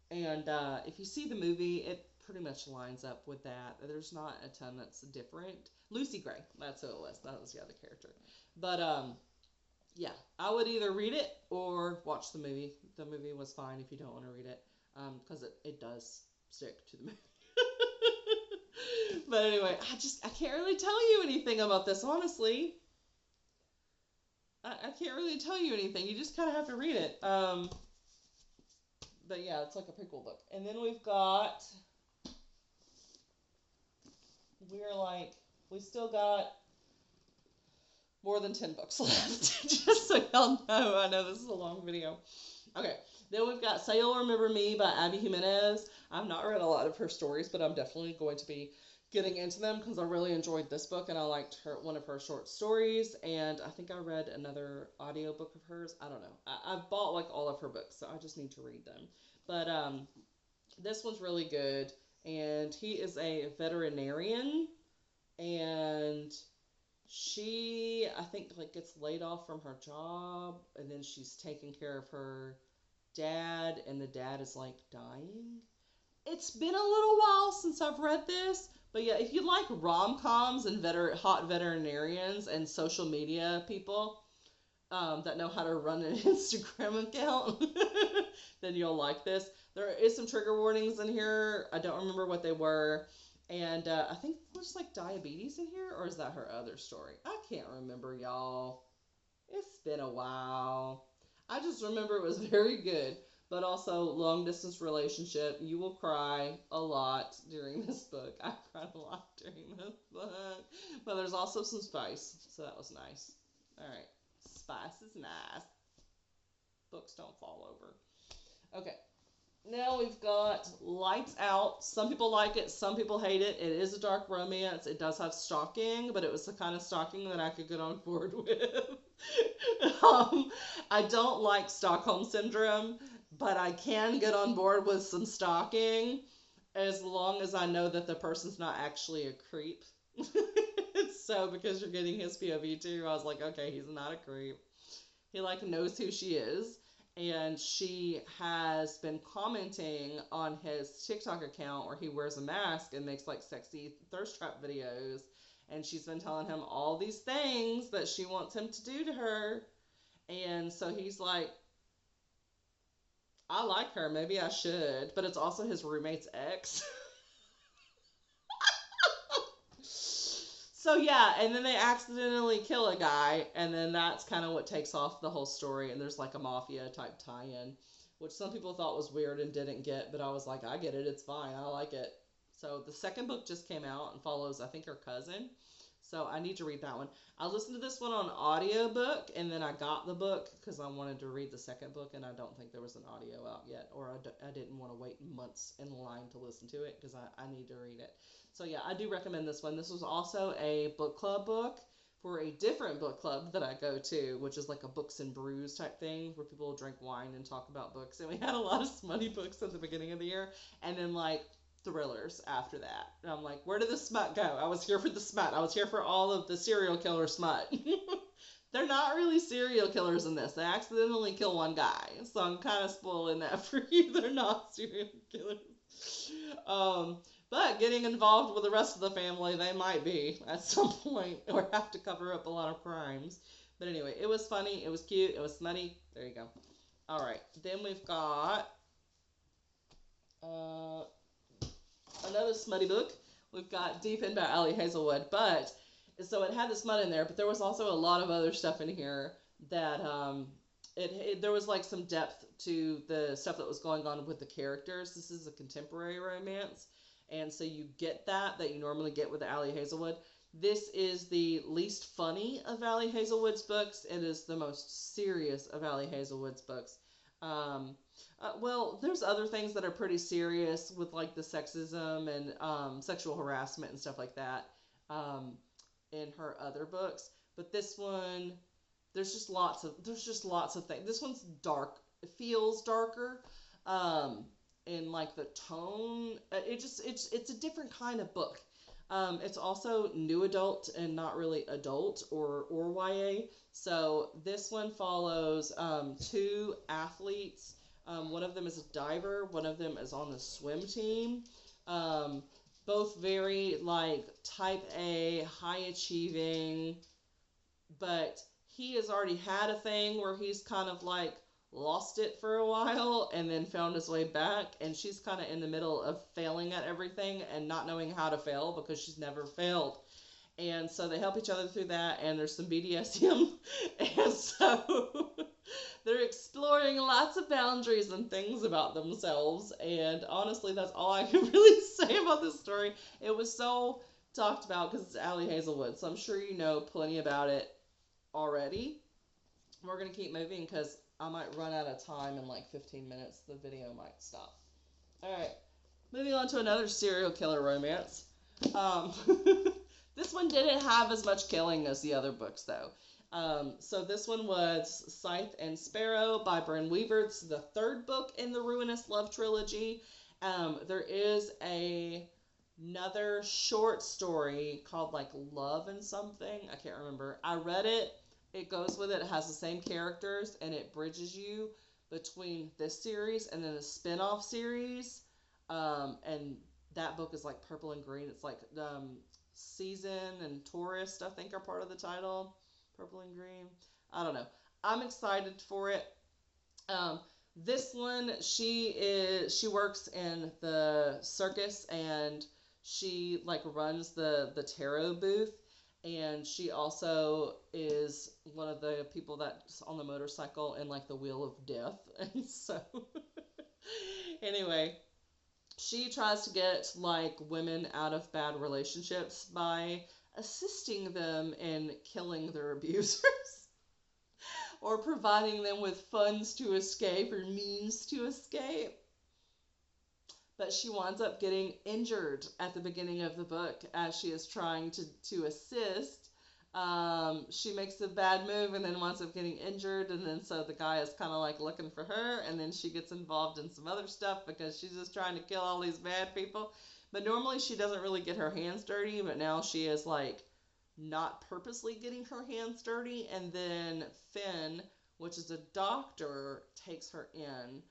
And if you see the movie, it pretty much lines up with that. There's not a ton that's different. Lucy Gray, that's who it was. That was the other character. But yeah, I would either read it or watch the movie. The movie was fine if you don't want to read it, because it does stick to the movie. But anyway, I can't really tell you anything about this, honestly. I can't really tell you anything. You just kind of have to read it. But yeah, it's like a pretty cool book. And then we still got more than 10 books left. Just so y'all know. I know this is a long video. Okay, then we've got Say You'll Remember Me by Abby Jimenez. I've not read a lot of her stories, but I'm definitely going to be getting into them because I really enjoyed this book and I liked one of her short stories, and I think I read another audiobook of hers. I don't know. I've bought like all of her books, so I just need to read them. But this one's really good, and he is a veterinarian, and she, I think, like gets laid off from her job, and then she's taking care of her dad, and the dad is like dying. It's been a little while since I've read this, but yeah, if you like rom-coms and hot veterinarians and social media people that know how to run an Instagram account, then you'll like this. There is some trigger warnings in here. I don't remember what they were. And I think there's like diabetes in here, or is that her other story? I can't remember, y'all. It's been a while. I just remember it was very good, but also long distance relationship. You will cry a lot during this book. I cried a lot during this book, but there's also some spice, so that was nice. All right, spice is nice. Books don't fall over. Okay. Now we've got Lights Out. Some people like it, some people hate it. It is a dark romance. It does have stalking, but it was the kind of stalking that I could get on board with. I don't like Stockholm Syndrome, but I can get on board with some stalking as long as I know that the person's not actually a creep. So because you're getting his POV too, I was like, okay, he's not a creep. He like knows who she is. And she has been commenting on his TikTok account where he wears a mask and makes like sexy thirst trap videos. And she's been telling him all these things that she wants him to do to her. And so he's like, I like her, maybe I should. But it's also his roommate's ex. So yeah, and then they accidentally kill a guy, and then that's kind of what takes off the whole story, and there's like a mafia type tie-in, which some people thought was weird and didn't get, but I was like, I get it, it's fine, I like it. So the second book just came out and follows, I think, her cousin, so I need to read that one. I listened to this one on audiobook, and then I got the book because I wanted to read the second book, and I don't think there was an audio out yet, or I didn't want to wait months in line to listen to it because I need to read it. So yeah, I do recommend this one. This was also a book club book for a different book club that I go to, which is like a books and brews type thing where people drink wine and talk about books. And we had a lot of smutty books at the beginning of the year, and then like thrillers after that. And I'm like, where did the smut go? I was here for the smut. I was here for all of the serial killer smut. They're not really serial killers in this. They accidentally kill one guy. So I'm kind of spoiling that for you. They're not serial killers. But getting involved with the rest of the family, they might be at some point, or have to cover up a lot of crimes. But anyway, it was funny, it was cute, it was smutty. There you go. All right, then we've got another smutty book. We've got Deep End by Ali Hazelwood. But so it had the smut in there, but there was also a lot of other stuff in here that there was like some depth to the stuff that was going on with the characters. This is a contemporary romance. And so you get that you normally get with Ali Hazelwood. This is the least funny of Ali Hazelwood's books. It is the most serious of Ali Hazelwood's books. Well, there's other things that are pretty serious with like the sexism and sexual harassment and stuff like that in her other books. But this one, there's just lots of things. This one's dark. It feels darker. And like the tone, it's a different kind of book. It's also new adult and not really adult or YA. So this one follows two athletes. One of them is a diver. One of them is on the swim team. Both very like type A, high achieving, but he has already had a thing where he's kind of like lost it for a while and then found his way back, and she's kind of in the middle of failing at everything and not knowing how to fail because she's never failed. And so they help each other through that, and there's some BDSM, and so they're exploring lots of boundaries and things about themselves. And honestly, that's all I can really say about this story. It was so talked about because it's Allie Hazelwood, so I'm sure you know plenty about it already. We're going to keep moving because I might run out of time in like 15 minutes. The video might stop. All right, moving on to another serial killer romance. Um, this one didn't have as much killing as the other books, though. So this one was Scythe and Sparrow by Bryn Weaver. It's the third book in the Ruinous Love trilogy. There is another short story called like Love and something. I can't remember. I read it. It goes with it. It has the same characters, and it bridges you between this series and then a spin-off series. And that book is like purple and green. It's like Season and Tourist, I think, are part of the title. Purple and green. I don't know. I'm excited for it. This one, she works in the circus, and she like runs the tarot booth, and she also is one of the people that's on the motorcycle in like the Wheel of Death. And so anyway, she tries to get like women out of bad relationships by assisting them in killing their abusers or providing them with funds to escape or means to escape. But she winds up getting injured at the beginning of the book as she is trying to assist. She makes a bad move and then winds up getting injured, and then so the guy is kind of like looking for her, and then she gets involved in some other stuff because she's just trying to kill all these bad people. But normally she doesn't really get her hands dirty, but now she is like not purposely getting her hands dirty. And then Finn, which is a doctor, takes her in,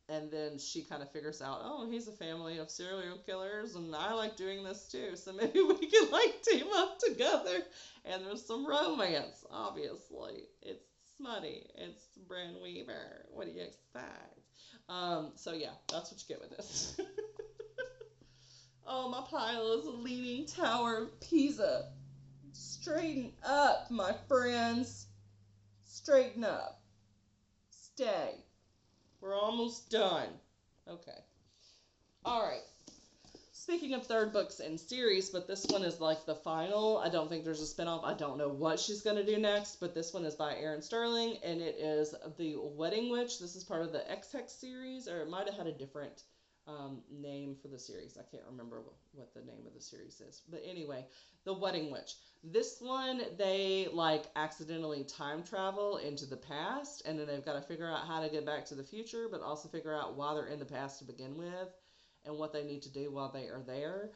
and then she kind of figures out, oh, he's a family of serial killers, and I like doing this too, so maybe we can like team up together. And there's some romance, obviously. It's smutty. It's Bryn Weaver. What do you expect? So yeah, that's what you get with this. Oh, my pile is a leaning tower of Pisa. Straighten up, my friends. Straighten up. Stay. We're almost done. Okay. All right. Speaking of third books in series, but this one is like the final. I don't think there's a spinoff. I don't know what she's going to do next, but this one is by Erin Sterling, and it is The Wedding Witch. This is part of the X-Hex series, or it might have had a different name for the series. I can't remember what the name of the series is. But anyway, The Wedding Witch. This one, they like accidentally time travel into the past, and then they've got to figure out how to get back to the future, but also figure out why they're in the past to begin with and what they need to do while they are there.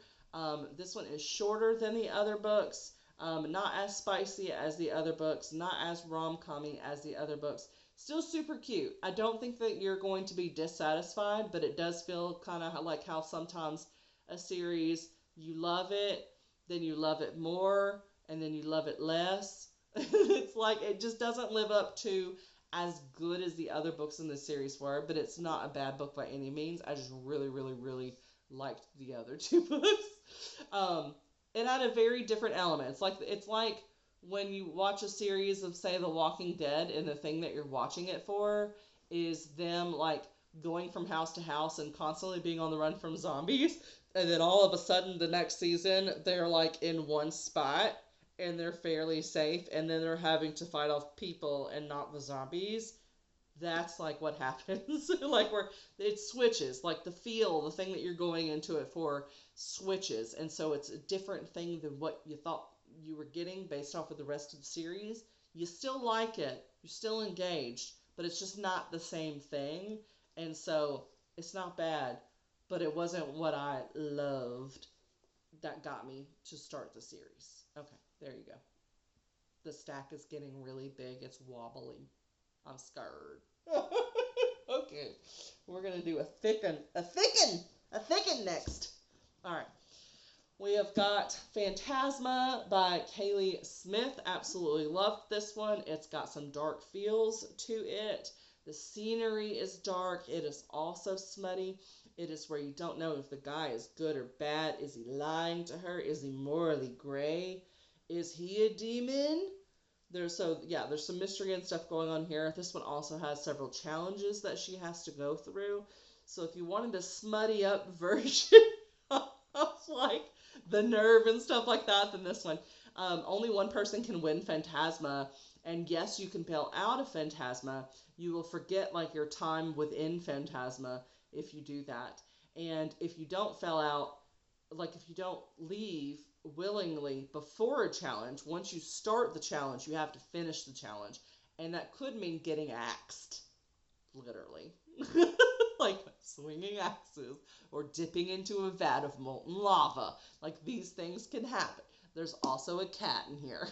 This one is shorter than the other books, not as spicy as the other books, not as rom-commy as the other books. Still super cute. I don't think that you're going to be dissatisfied, but it does feel kind of like how sometimes a series, you love it, then you love it more, and then you love it less. It's like it just doesn't live up to as good as the other books in the series were, but it's not a bad book by any means. I just really, really, really liked the other two books. It had a very different element. It's like when you watch a series of, say, The Walking Dead, and the thing that you're watching it for is them like going from house to house and constantly being on the run from zombies, and then all of a sudden the next season they're like in one spot and they're fairly safe, and then they're having to fight off people and not the zombies. That's like what happens. Like where it switches, like the thing that you're going into it for switches, and so it's a different thing than what you thought you were getting based off of the rest of the series. You still like it, you're still engaged, but it's just not the same thing, and so it's not bad, but it wasn't what I loved that got me to start the series. Okay, there you go. The stack is getting really big. It's wobbly. I'm scared. Okay, we're going to do a thicken next. All right. We have got Phantasma by Kaylee Smith. Absolutely loved this one. It's got some dark feels to it. The scenery is dark. It is also smutty. It is where you don't know if the guy is good or bad. Is he lying to her? Is he morally gray? Is he a demon? There's some mystery and stuff going on here. This one also has several challenges that she has to go through. So if you wanted a smutty up version of like the nerve and stuff like that, then this one. Only one person can win Phantasma, and yes, you can bail out of Phantasma. You will forget like your time within Phantasma if you do that. And if you don't fail out, like if you don't leave willingly before a challenge, once you start the challenge, you have to finish the challenge. And that could mean getting axed, literally. Like swinging axes or dipping into a vat of molten lava. Like these things can happen. There's also a cat in here.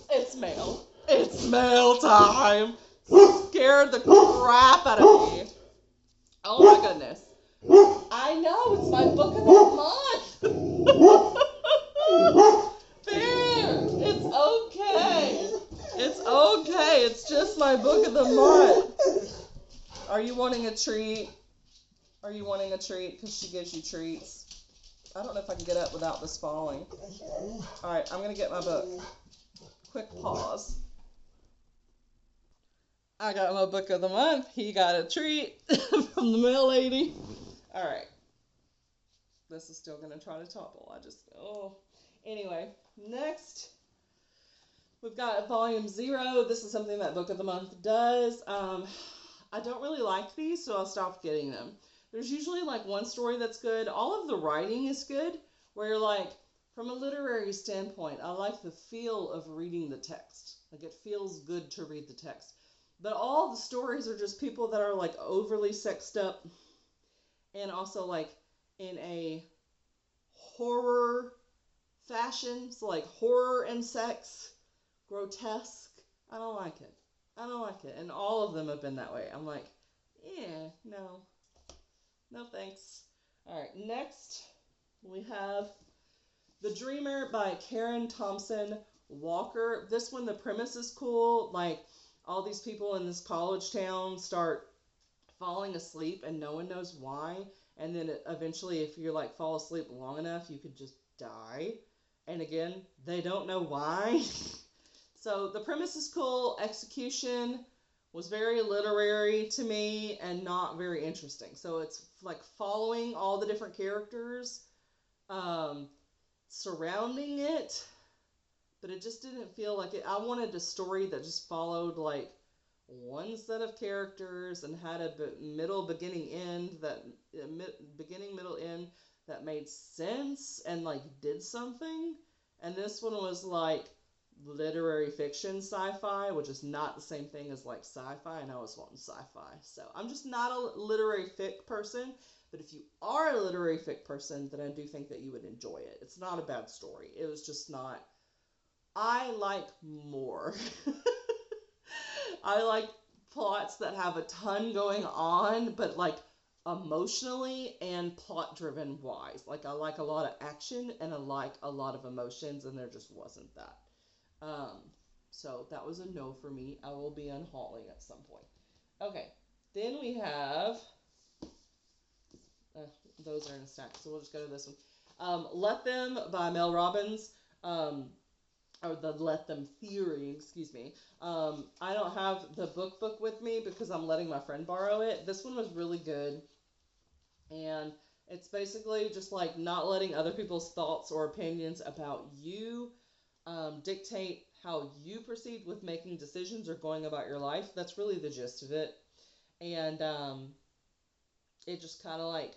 It's mail. It's mail time. Scared the crap out of me. Oh my goodness. I know, it's my book of the month. There, it's okay. It's okay. It's just my book of the month. Are you wanting a treat? Are you wanting a treat? Because she gives you treats. I don't know if I can get up without this falling. All right, I'm going to get my book. Quick pause. I got my book of the month. He got a treat from the mail lady. All right. This is still going to try to topple. Anyway, next we've got volume 0. This is something that book of the month does. I don't really like these, so I'll stop getting them. There's usually like one story that's good. All of the writing is good, where you're like, from a literary standpoint, I like the feel of reading the text. Like it feels good to read the text. But all the stories are just people that are like overly sexed up and also like in a horror fashion. So like horror and sex, grotesque. I don't like it. I don't like it. And all of them have been that way. I'm like, no. No thanks. All right, next we have The Dreamer by Karen Thompson Walker. This one, the premise is cool. Like, all these people in this college town start falling asleep and no one knows why. And then eventually, if you like fall asleep long enough, you could just die. And again, they don't know why. So the premise is cool. Execution was very literary to me and not very interesting. So it's like following all the different characters surrounding it, but it just didn't feel like it. I wanted a story that just followed like one set of characters and had a beginning, middle, end that made sense and like did something. And this one was like literary fiction sci-fi, which is not the same thing as like sci-fi. I know I was wanting sci-fi. So I'm just not a literary fic person, but if you are a literary fic person, then I do think that you would enjoy it. It's not a bad story. It was just not. I like more. I like plots that have a ton going on, but like emotionally and plot driven wise. Like I like a lot of action and I like a lot of emotions, and there just wasn't that. So that was a no for me. I will be unhauling at some point. Okay, then we have, those are in a stack, so we'll just go to this one. Let Them by Mel Robbins, or the Let Them theory, excuse me. I don't have the book with me because I'm letting my friend borrow it. This one was really good, and it's basically just like not letting other people's thoughts or opinions about you dictate how you proceed with making decisions or going about your life. That's really the gist of it. And it just kind of like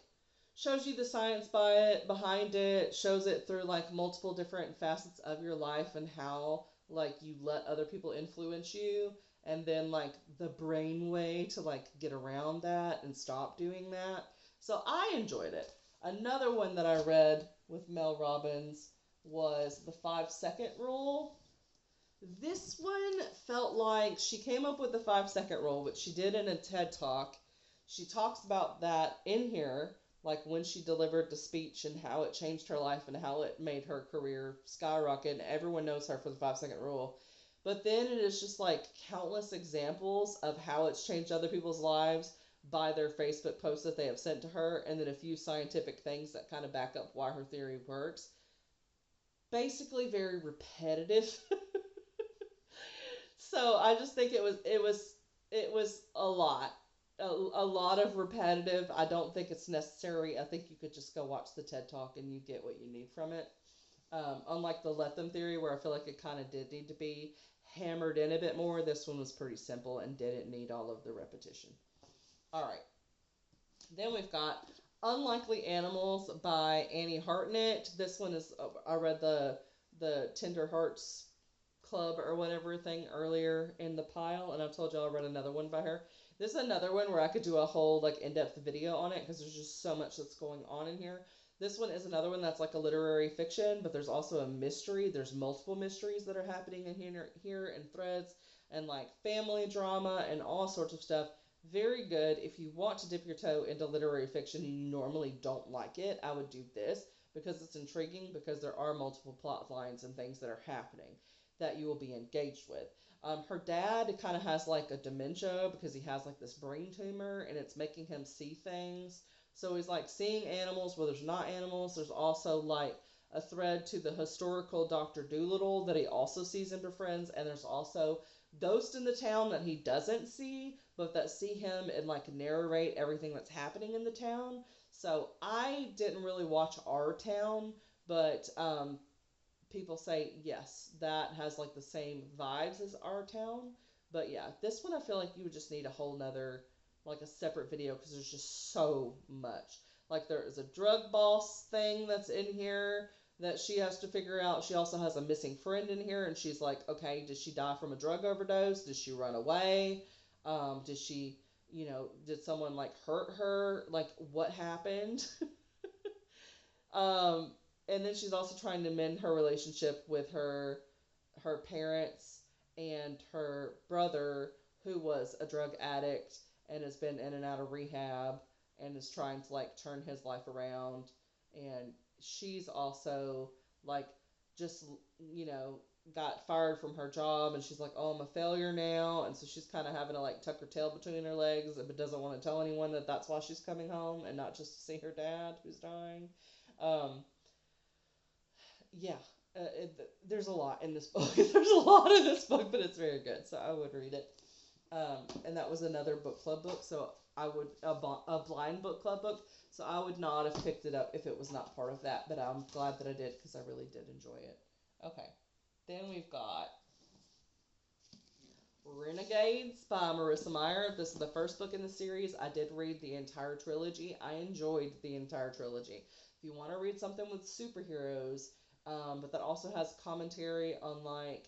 shows you the science behind it, shows it through like multiple different facets of your life and how like you let other people influence you, and then like the brain way to like get around that and stop doing that. So I enjoyed it. Another one that I read with Mel Robbins was The 5-Second Rule. This one felt like she came up with the 5-second rule, which she did in a TED Talk. She talks about that in here, like when she delivered the speech and how it changed her life and how it made her career skyrocket. Everyone knows her for the 5-second rule. But then it is just like countless examples of how it's changed other people's lives by their Facebook posts that they have sent to her, and then a few scientific things that kind of back up why her theory works. Basically, very repetitive. So I just think it was a lot. A lot of repetitive. I don't think it's necessary. I think you could just go watch the TED Talk and you get what you need from it. Unlike the let them theory, where I feel like it kind of did need to be hammered in a bit more, this one was pretty simple and didn't need all of the repetition. All right. Then we've got Unlikely Animals by Annie Hartnett. This one is, I read the Tender Hearts Club or whatever thing earlier in the pile, and I've told y'all I read another one by her. This is another one where I could do a whole like in-depth video on it because there's just so much that's going on in here. This one is another one that's like a literary fiction, but there's also a mystery. There's multiple mysteries that are happening in here and threads and like family drama and all sorts of stuff. Very good. If you want to dip your toe into literary fiction and you normally don't like it, I would do this because it's intriguing, because there are multiple plot lines and things that are happening that you will be engaged with. Her dad kind of has like a dementia because he has like this brain tumor and it's making him see things. So he's like seeing animals where there's not animals. There's also like a thread to the historical Dr. Dolittle that he also sees and befriends. And there's also ghosts in the town that he doesn't see, but that see him and like narrate everything that's happening in the town. So I didn't really watch Our Town, but people say yes, that has like the same vibes as Our Town. But yeah, this one I feel like you would just need a whole nother, like a separate video, because there's just so much. Like there is a drug boss thing that's in here that she has to figure out. She also has a missing friend in here, and she's like, okay, did she die from a drug overdose? Did she run away? Did she, did someone like hurt her? Like what happened? um, and then she's also trying to mend her relationship with her parents and her brother, who was a drug addict and has been in and out of rehab and is trying to like turn his life around. And she's also like just got fired from her job, and she's like, oh, I'm a failure now. And so she's kind of having to like tuck her tail between her legs, but doesn't want to tell anyone that that's why she's coming home and not just to see her dad who's dying. um yeah, there's a lot in this book. There's a lot in this book, but it's very good, so I would read it. And that was another book club book, so I would a blind book club book, so I would not have picked it up if it was not part of that, but I'm glad that I did because I really did enjoy it. Okay, then we've got Renegades by Marissa Meyer. This is the first book in the series. I did read the entire trilogy. I enjoyed the entire trilogy. If you want to read something with superheroes, but that also has commentary on like,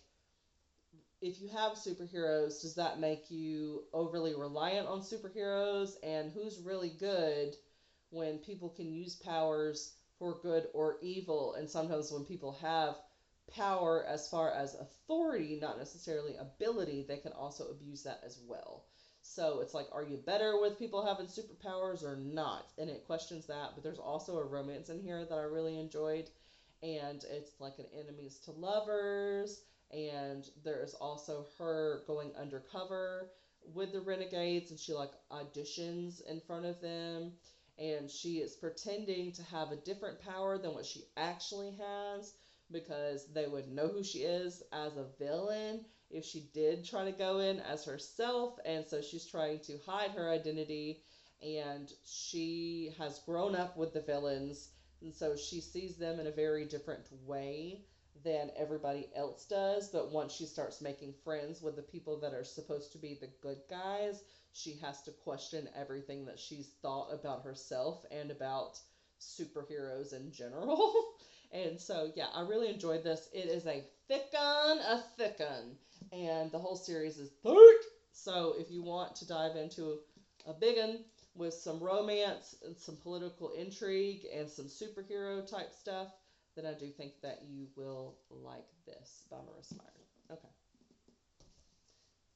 if you have superheroes, does that make you overly reliant on superheroes? And who's really good when people can use powers for good or evil? And sometimes when people have power as far as authority, not necessarily ability, they can also abuse that as well. So it's like, are you better with people having superpowers or not? And it questions that. But there's also a romance in here that I really enjoyed. And it's like an enemies to lovers. And there's also her going undercover with the renegades, and she like auditions in front of them, and she is pretending to have a different power than what she actually has, because they would know who she is as a villain if she did try to go in as herself. And so she's trying to hide her identity, and she has grown up with the villains, and so she sees them in a very different way than everybody else does. But once she starts making friends with the people that are supposed to be the good guys, she has to question everything that she's thought about herself and about superheroes in general. And so, yeah, I really enjoyed this. It is a thick un, and the whole series is thick. So if you want to dive into a big un with some romance and some political intrigue and some superhero type stuff, then I do think that you will like this by Marissa Meyer. Okay.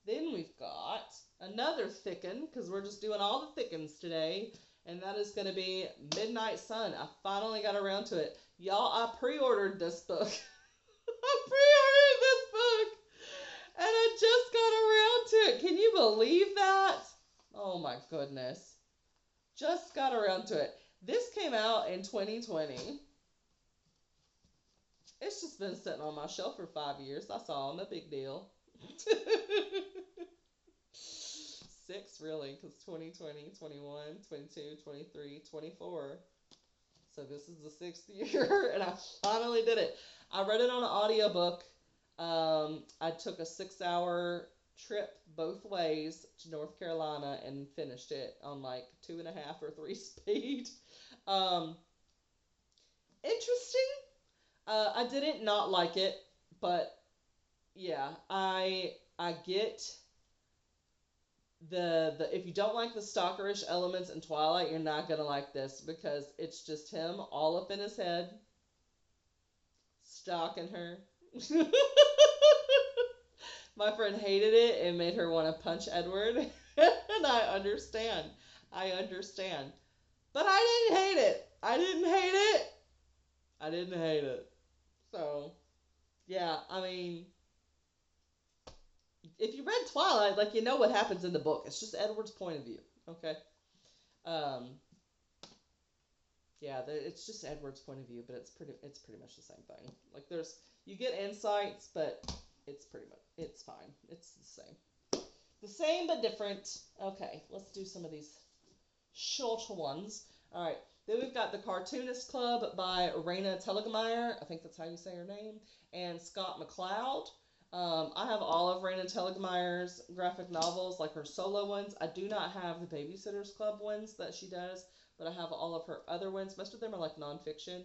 Then we've got another thicken, because we're just doing all the thickens today, and that is going to be Midnight Sun. I finally got around to it. Y'all, I pre-ordered this book. I pre-ordered this book, just got around to it. Can you believe that? Oh my goodness. Just got around to it. This came out in 2020. It's just been sitting on my shelf for 5 years. That's all. No big deal. 6 really, because 2020, 21, 22, 23, 24. So this is the 6th year, and I finally did it. I read it on an audiobook. I took a 6-hour trip both ways to North Carolina and finished it on like 2.5 or 3 speed. Interesting. I didn't not like it, but yeah, I get the if you don't like the stalkerish elements in Twilight, you're not gonna like this because it's just him all up in his head, stalking her. My friend hated it and made her want to punch Edward, and I understand. I understand. But I didn't hate it. I didn't hate it. I didn't hate it. So, yeah, I mean, if you read Twilight, like, you know what happens in the book. It's just Edward's point of view, okay? Um, yeah, it's just Edward's point of view, but it's pretty much the same thing. Like, you get insights, but it's fine. It's the same. The same but different. Okay, let's do some of these shorter ones. All right. Then we've got The Cartoonist Club by Raina Telgemeier. I think that's how you say her name. And Scott McCloud. I have all of Raina Telgemeier's graphic novels, like her solo ones. I do not have the Babysitter's Club ones that she does, but I have all of her other ones. Most of them are like nonfiction.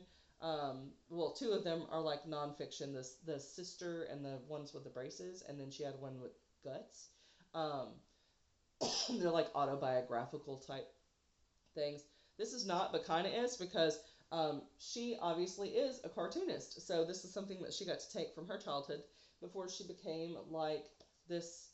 Well, 2 of them are like nonfiction, the sister and the ones with the braces, and then she had one with guts. They're like autobiographical type things. This is not, but kind of is, because she obviously is a cartoonist. So this is something that she got to take from her childhood before she became like this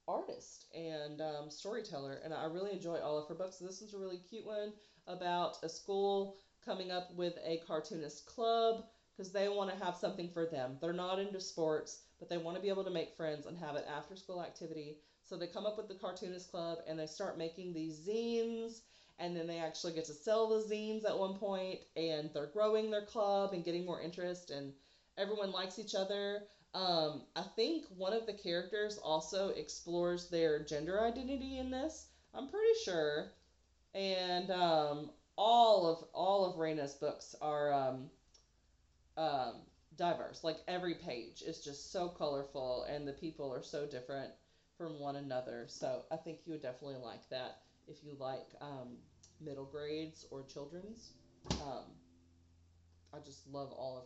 artist and storyteller. And I really enjoy all of her books. So this one's a really cute one about a school coming up with a cartoonist club because they want to have something for them. They're not into sports, but they want to be able to make friends and have an after school activity. So they come up with the cartoonist club and they start making these zines, and then they actually get to sell the zines at one point, and they're growing their club and getting more interest, and everyone likes each other. I think one of the characters also explores their gender identity in this. I'm pretty sure. And all of Raina's books are diverse. Like, every page is just so colorful, and the people are so different from one another. So I think you would definitely like that if you like middle grades or children's. I just love all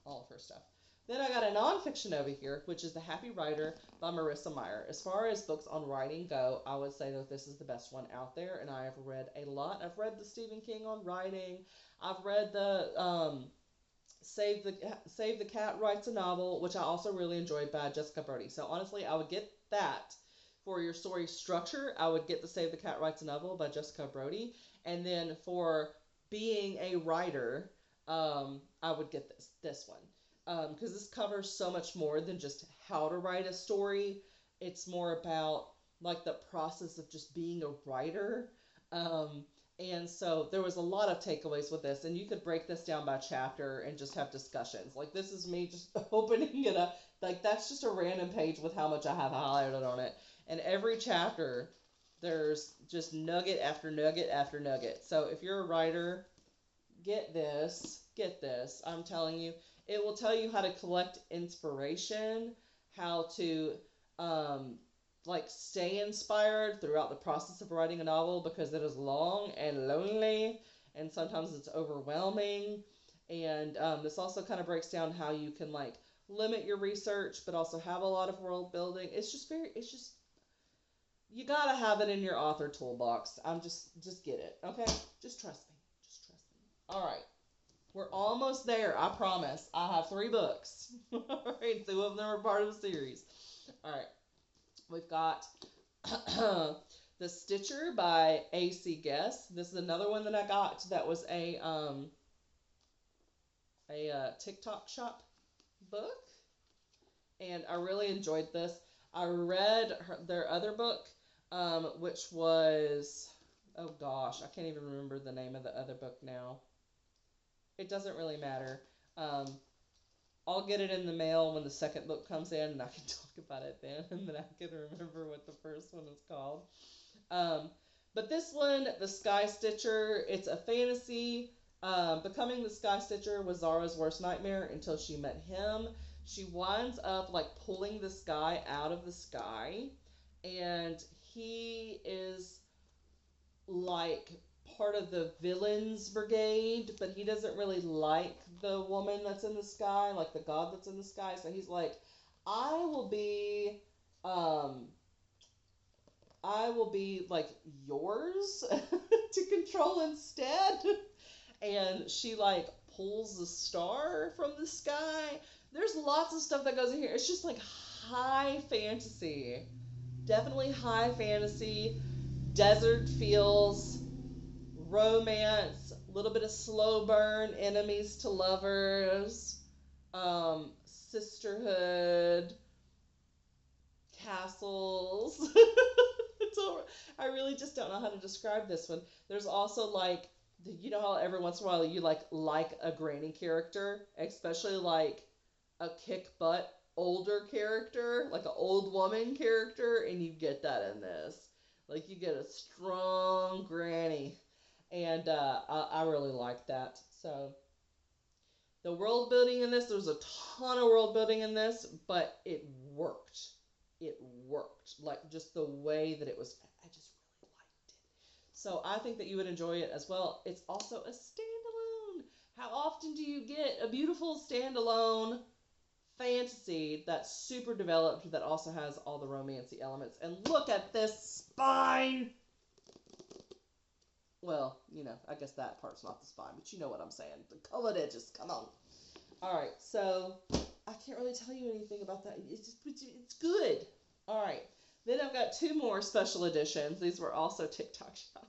of her stuff. Then I got a nonfiction over here, which is The Happy Writer by Marissa Meyer. As far as books on writing go, I would say that this is the best one out there, and I have read a lot. I've read the Stephen King on writing. I've read the Save the Cat Writes a Novel, which I also really enjoyed, by Jessica Brody. So honestly, I would get that. For your story structure, I would get the Save the Cat Writes a Novel by Jessica Brody. And then for being a writer, I would get this one. Because this covers so much more than just how to write a story. It's more about like the process of just being a writer. And so there was a lot of takeaways with this, and you could break this down by chapter and just have discussions. Like, this is me just opening it up. Like, that's just a random page with how much I have highlighted on it. And every chapter, there's just nugget after nugget after nugget. So if you're a writer, get this. I'm telling you. It will tell you how to collect inspiration, how to stay inspired throughout the process of writing a novel, because it is long and lonely, and sometimes it's overwhelming. And this also kind of breaks down how you can limit your research, but also have a lot of world building. You gotta have it in your author toolbox. Just get it, okay? Just trust me. All right. We're almost there, I promise. I have 3 books. All right, 2 of them are part of the series. All right. We've got The Stitcher by A.C. Guest. This is another one that I got that was a TikTok shop book, and I really enjoyed this. I read their other book, which was, oh gosh, I can't even remember the name of the other book now. It doesn't really matter. Um, I'll get it in the mail when the second book comes in, and I can talk about it then, and then I can remember what the first one is called. Um, but this one, The Sky Stitcher, it's a fantasy. Becoming the Sky Stitcher was Zara's worst nightmare until she met him. She winds up like pulling this guy out of the sky, and he is like part of the villains brigade, but he doesn't really like the woman that's in the sky, like the god that's in the sky. So he's like, I will be, um, I will be like yours to control instead. And she like pulls the star from the sky. There's lots of stuff that goes in here. It's just like high fantasy. Definitely high fantasy, desert feels, romance, a little bit of slow burn, enemies to lovers, sisterhood, castles. I really just don't know how to describe this one. There's also like, you know how every once in a while you like a granny character, especially like a kick butt older character, like an old woman character, and you get that in this. Like you get a strong granny, and I really like that. So the world building in this, there was a ton of world building in this, but it worked. It worked. Like just the way that it was, I just really liked it. So I think that you would enjoy it as well. It's also a standalone. How often do you get a beautiful standalone fantasy that's super developed that also has all the romancy elements? And look at this spine! Well, you know, I guess that part's not the spine, but you know what I'm saying. The colored edges, come on. Alright, so I can't really tell you anything about that. It's good. Alright, then I've got two more special editions. These were also TikTok shop.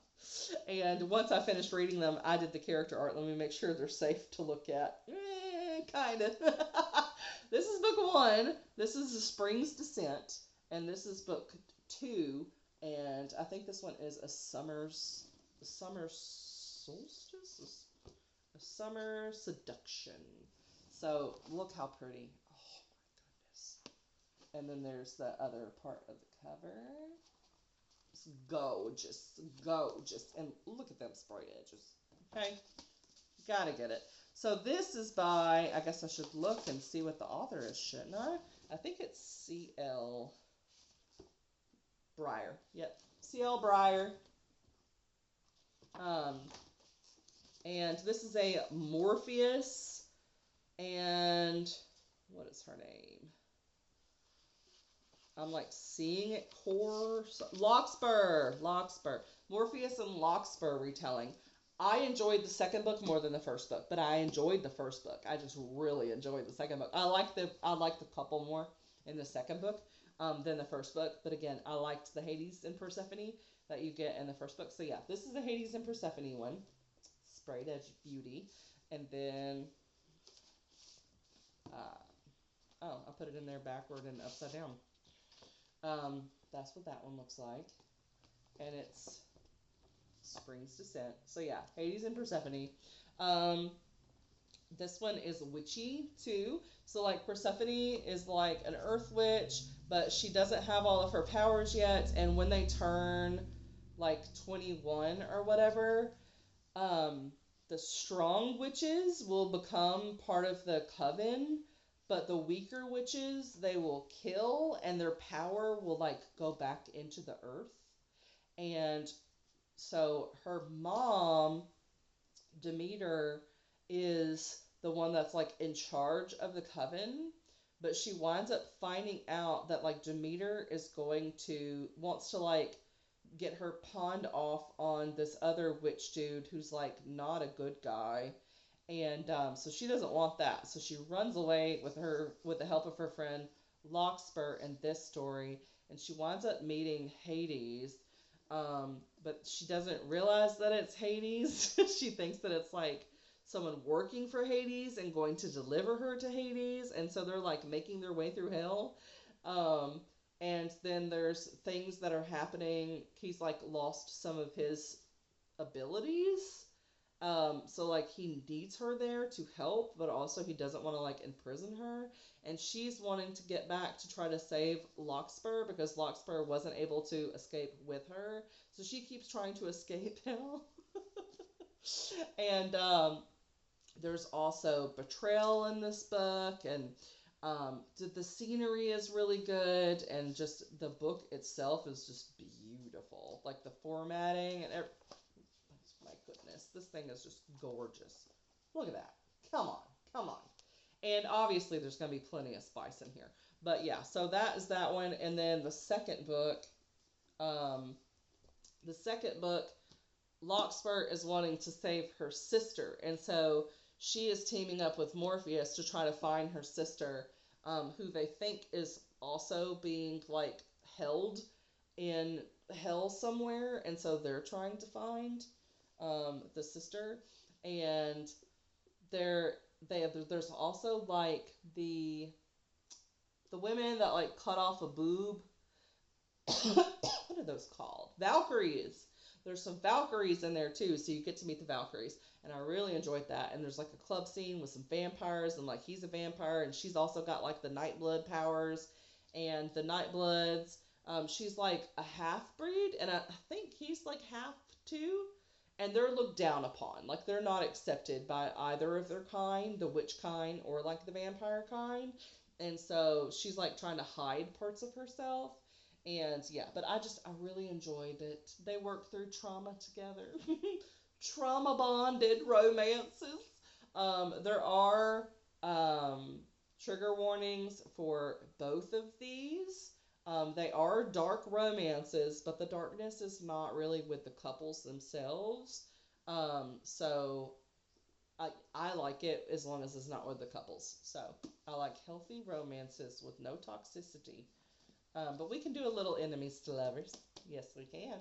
And once I finished reading them, I did the character art. Let me make sure they're safe to look at. Kind of. This is book 1. This is The Spring's Descent. And this is book 2. And I think this one is a summer solstice? A summer seduction. So look how pretty. Oh my goodness. And then there's the other part of the cover. It's gorgeous. Gorgeous. And look at them sprayed edges. Okay? Gotta get it. So this is by, I guess I should look and see what the author is, shouldn't I? I think it's C.L. Breyer. Yep. C.L. Breyer. And this is a Morpheus and what is her name? I'm like seeing it Larkspur. Morpheus and Larkspur retelling. I enjoyed the second book more than the first book, but I enjoyed the first book. I just really enjoyed the second book. I like the couple more in the second book than the first book. But again, I liked the Hades and Persephone that you get in the first book. So yeah, this is the Hades and Persephone one. Sprayed edge beauty. And then, oh, I put it in there backward and upside down. That's what that one looks like. And it's Spring's Descent. So yeah, Hades and Persephone. This one is witchy too. So like Persephone is like an earth witch, but she doesn't have all of her powers yet. And when they turn like 21 or whatever, the strong witches will become part of the coven, but the weaker witches they will kill, and their power will like go back into the earth. And so her mom, Demeter, is the one that's like in charge of the coven, but she winds up finding out that like Demeter is wants to like get her pawned off on this other witch dude who's like not a good guy. And so she doesn't want that. So she runs away with the help of her friend Larkspur in this story, and she winds up meeting Hades. But she doesn't realize that it's Hades. She thinks that it's like someone working for Hades and going to deliver her to Hades, and so they're like making their way through hell. And then there's things that are happening. He's like lost some of his abilities. So like he needs her there to help, but also he doesn't want to like imprison her. And she's wanting to get back to try to save Larkspur because Larkspur wasn't able to escape with her. So she keeps trying to escape now. And there's also betrayal in this book, and the scenery is really good, and just the book itself is just beautiful. Like the formatting and my goodness, this thing is just gorgeous. Look at that. Come on, come on. And obviously, there's going to be plenty of spice in here. But yeah, so that is that one. And then um, the second book, Larkspur is wanting to save her sister, and so she is teaming up with Morpheus to try to find her sister, who they think is also being like held in hell somewhere, and so they're trying to find the sister. And there's also like the women that like cut off a boob. What are those called? Valkyries. There's some Valkyries in there too, so you get to meet the Valkyries, and I really enjoyed that. And there's like a club scene with some vampires, and like he's a vampire, and she's also got like the Nightblood powers, and the Nightbloods. She's like a half breed, and I think he's like half too, and they're looked down upon. Like they're not accepted by either of their kind, the witch kind or like the vampire kind, and so she's like trying to hide parts of herself. And yeah, but I really enjoyed it. They work through trauma together. Trauma bonded romances. There are trigger warnings for both of these. They are dark romances, but the darkness is not really with the couples themselves. So I like it as long as it's not with the couples. So I like healthy romances with no toxicity. But we can do a little enemies to lovers. Yes, we can.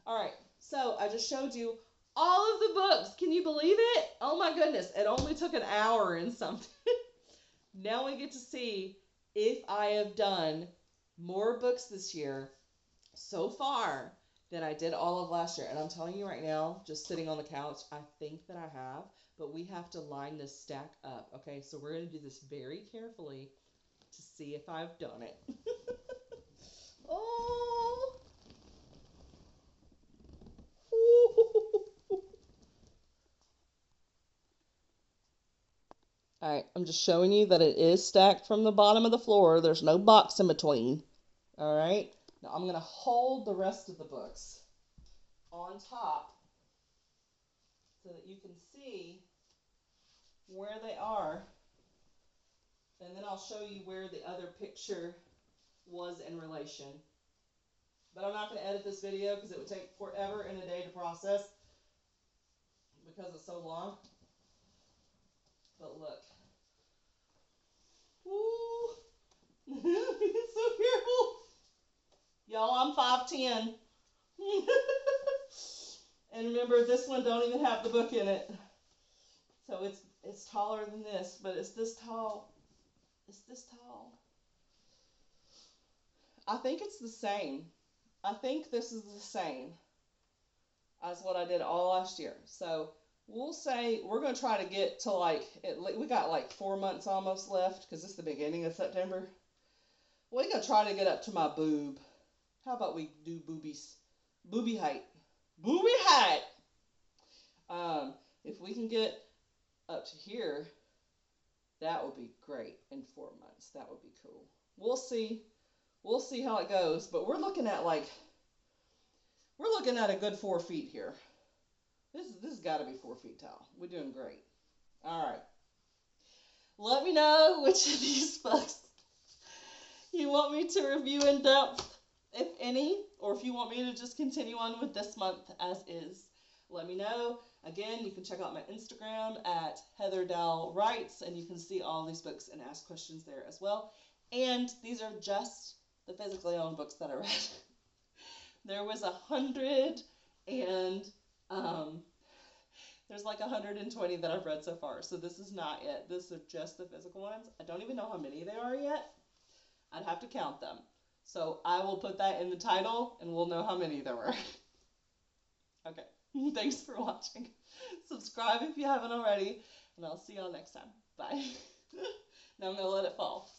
All right. So I just showed you all of the books. Can you believe it? Oh my goodness. It only took an hour and something. Now we get to see if I have done more books this year so far than I did all of last year. And I'm telling you right now, just sitting on the couch, I think that I have. But we have to line this stack up. Okay, so we're going to do this very carefully to see if I've done it. Oh. All right, I'm just showing you that it is stacked from the bottom of the floor. There's no box in between. All right. Now I'm going to hold the rest of the books on top so that you can see where they are. And then I'll show you where the other picture was in relation. But I'm not going to edit this video because it would take forever and a day to process because it's so long. But look. Woo! So careful. Y'all, I'm 5'10". And remember, this one don't even have the book in it. So it's taller than this, but it's this tall. It's this tall. I think it's the same. I think this is the same as what I did all last year. So we'll say we're going to try to get to like, we got like 4 months almost left because it's the beginning of September. We're going to try to get up to my boob. How about we do boobies? Booby height. Booby height! If we can get up to here, that would be great in 4 months. That would be cool. We'll see. We'll see how it goes. But we're looking at a good 4 feet here. This has got to be 4 feet tall. We're doing great. All right. Let me know which of these books you want me to review in depth, if any, or if you want me to just continue on with this month as is. Let me know. Again, you can check out my Instagram at HeatherDowellWrites, and you can see all these books and ask questions there as well. And these are just the physically owned books that I read. There was 100, and there's like 120 that I've read so far. So this is not it. These are just the physical ones. I don't even know how many there are yet. I'd have to count them. So I will put that in the title and we'll know how many there were. Okay, thanks for watching. Subscribe if you haven't already, and I'll see y'all next time. Bye. Now I'm going to let it fall.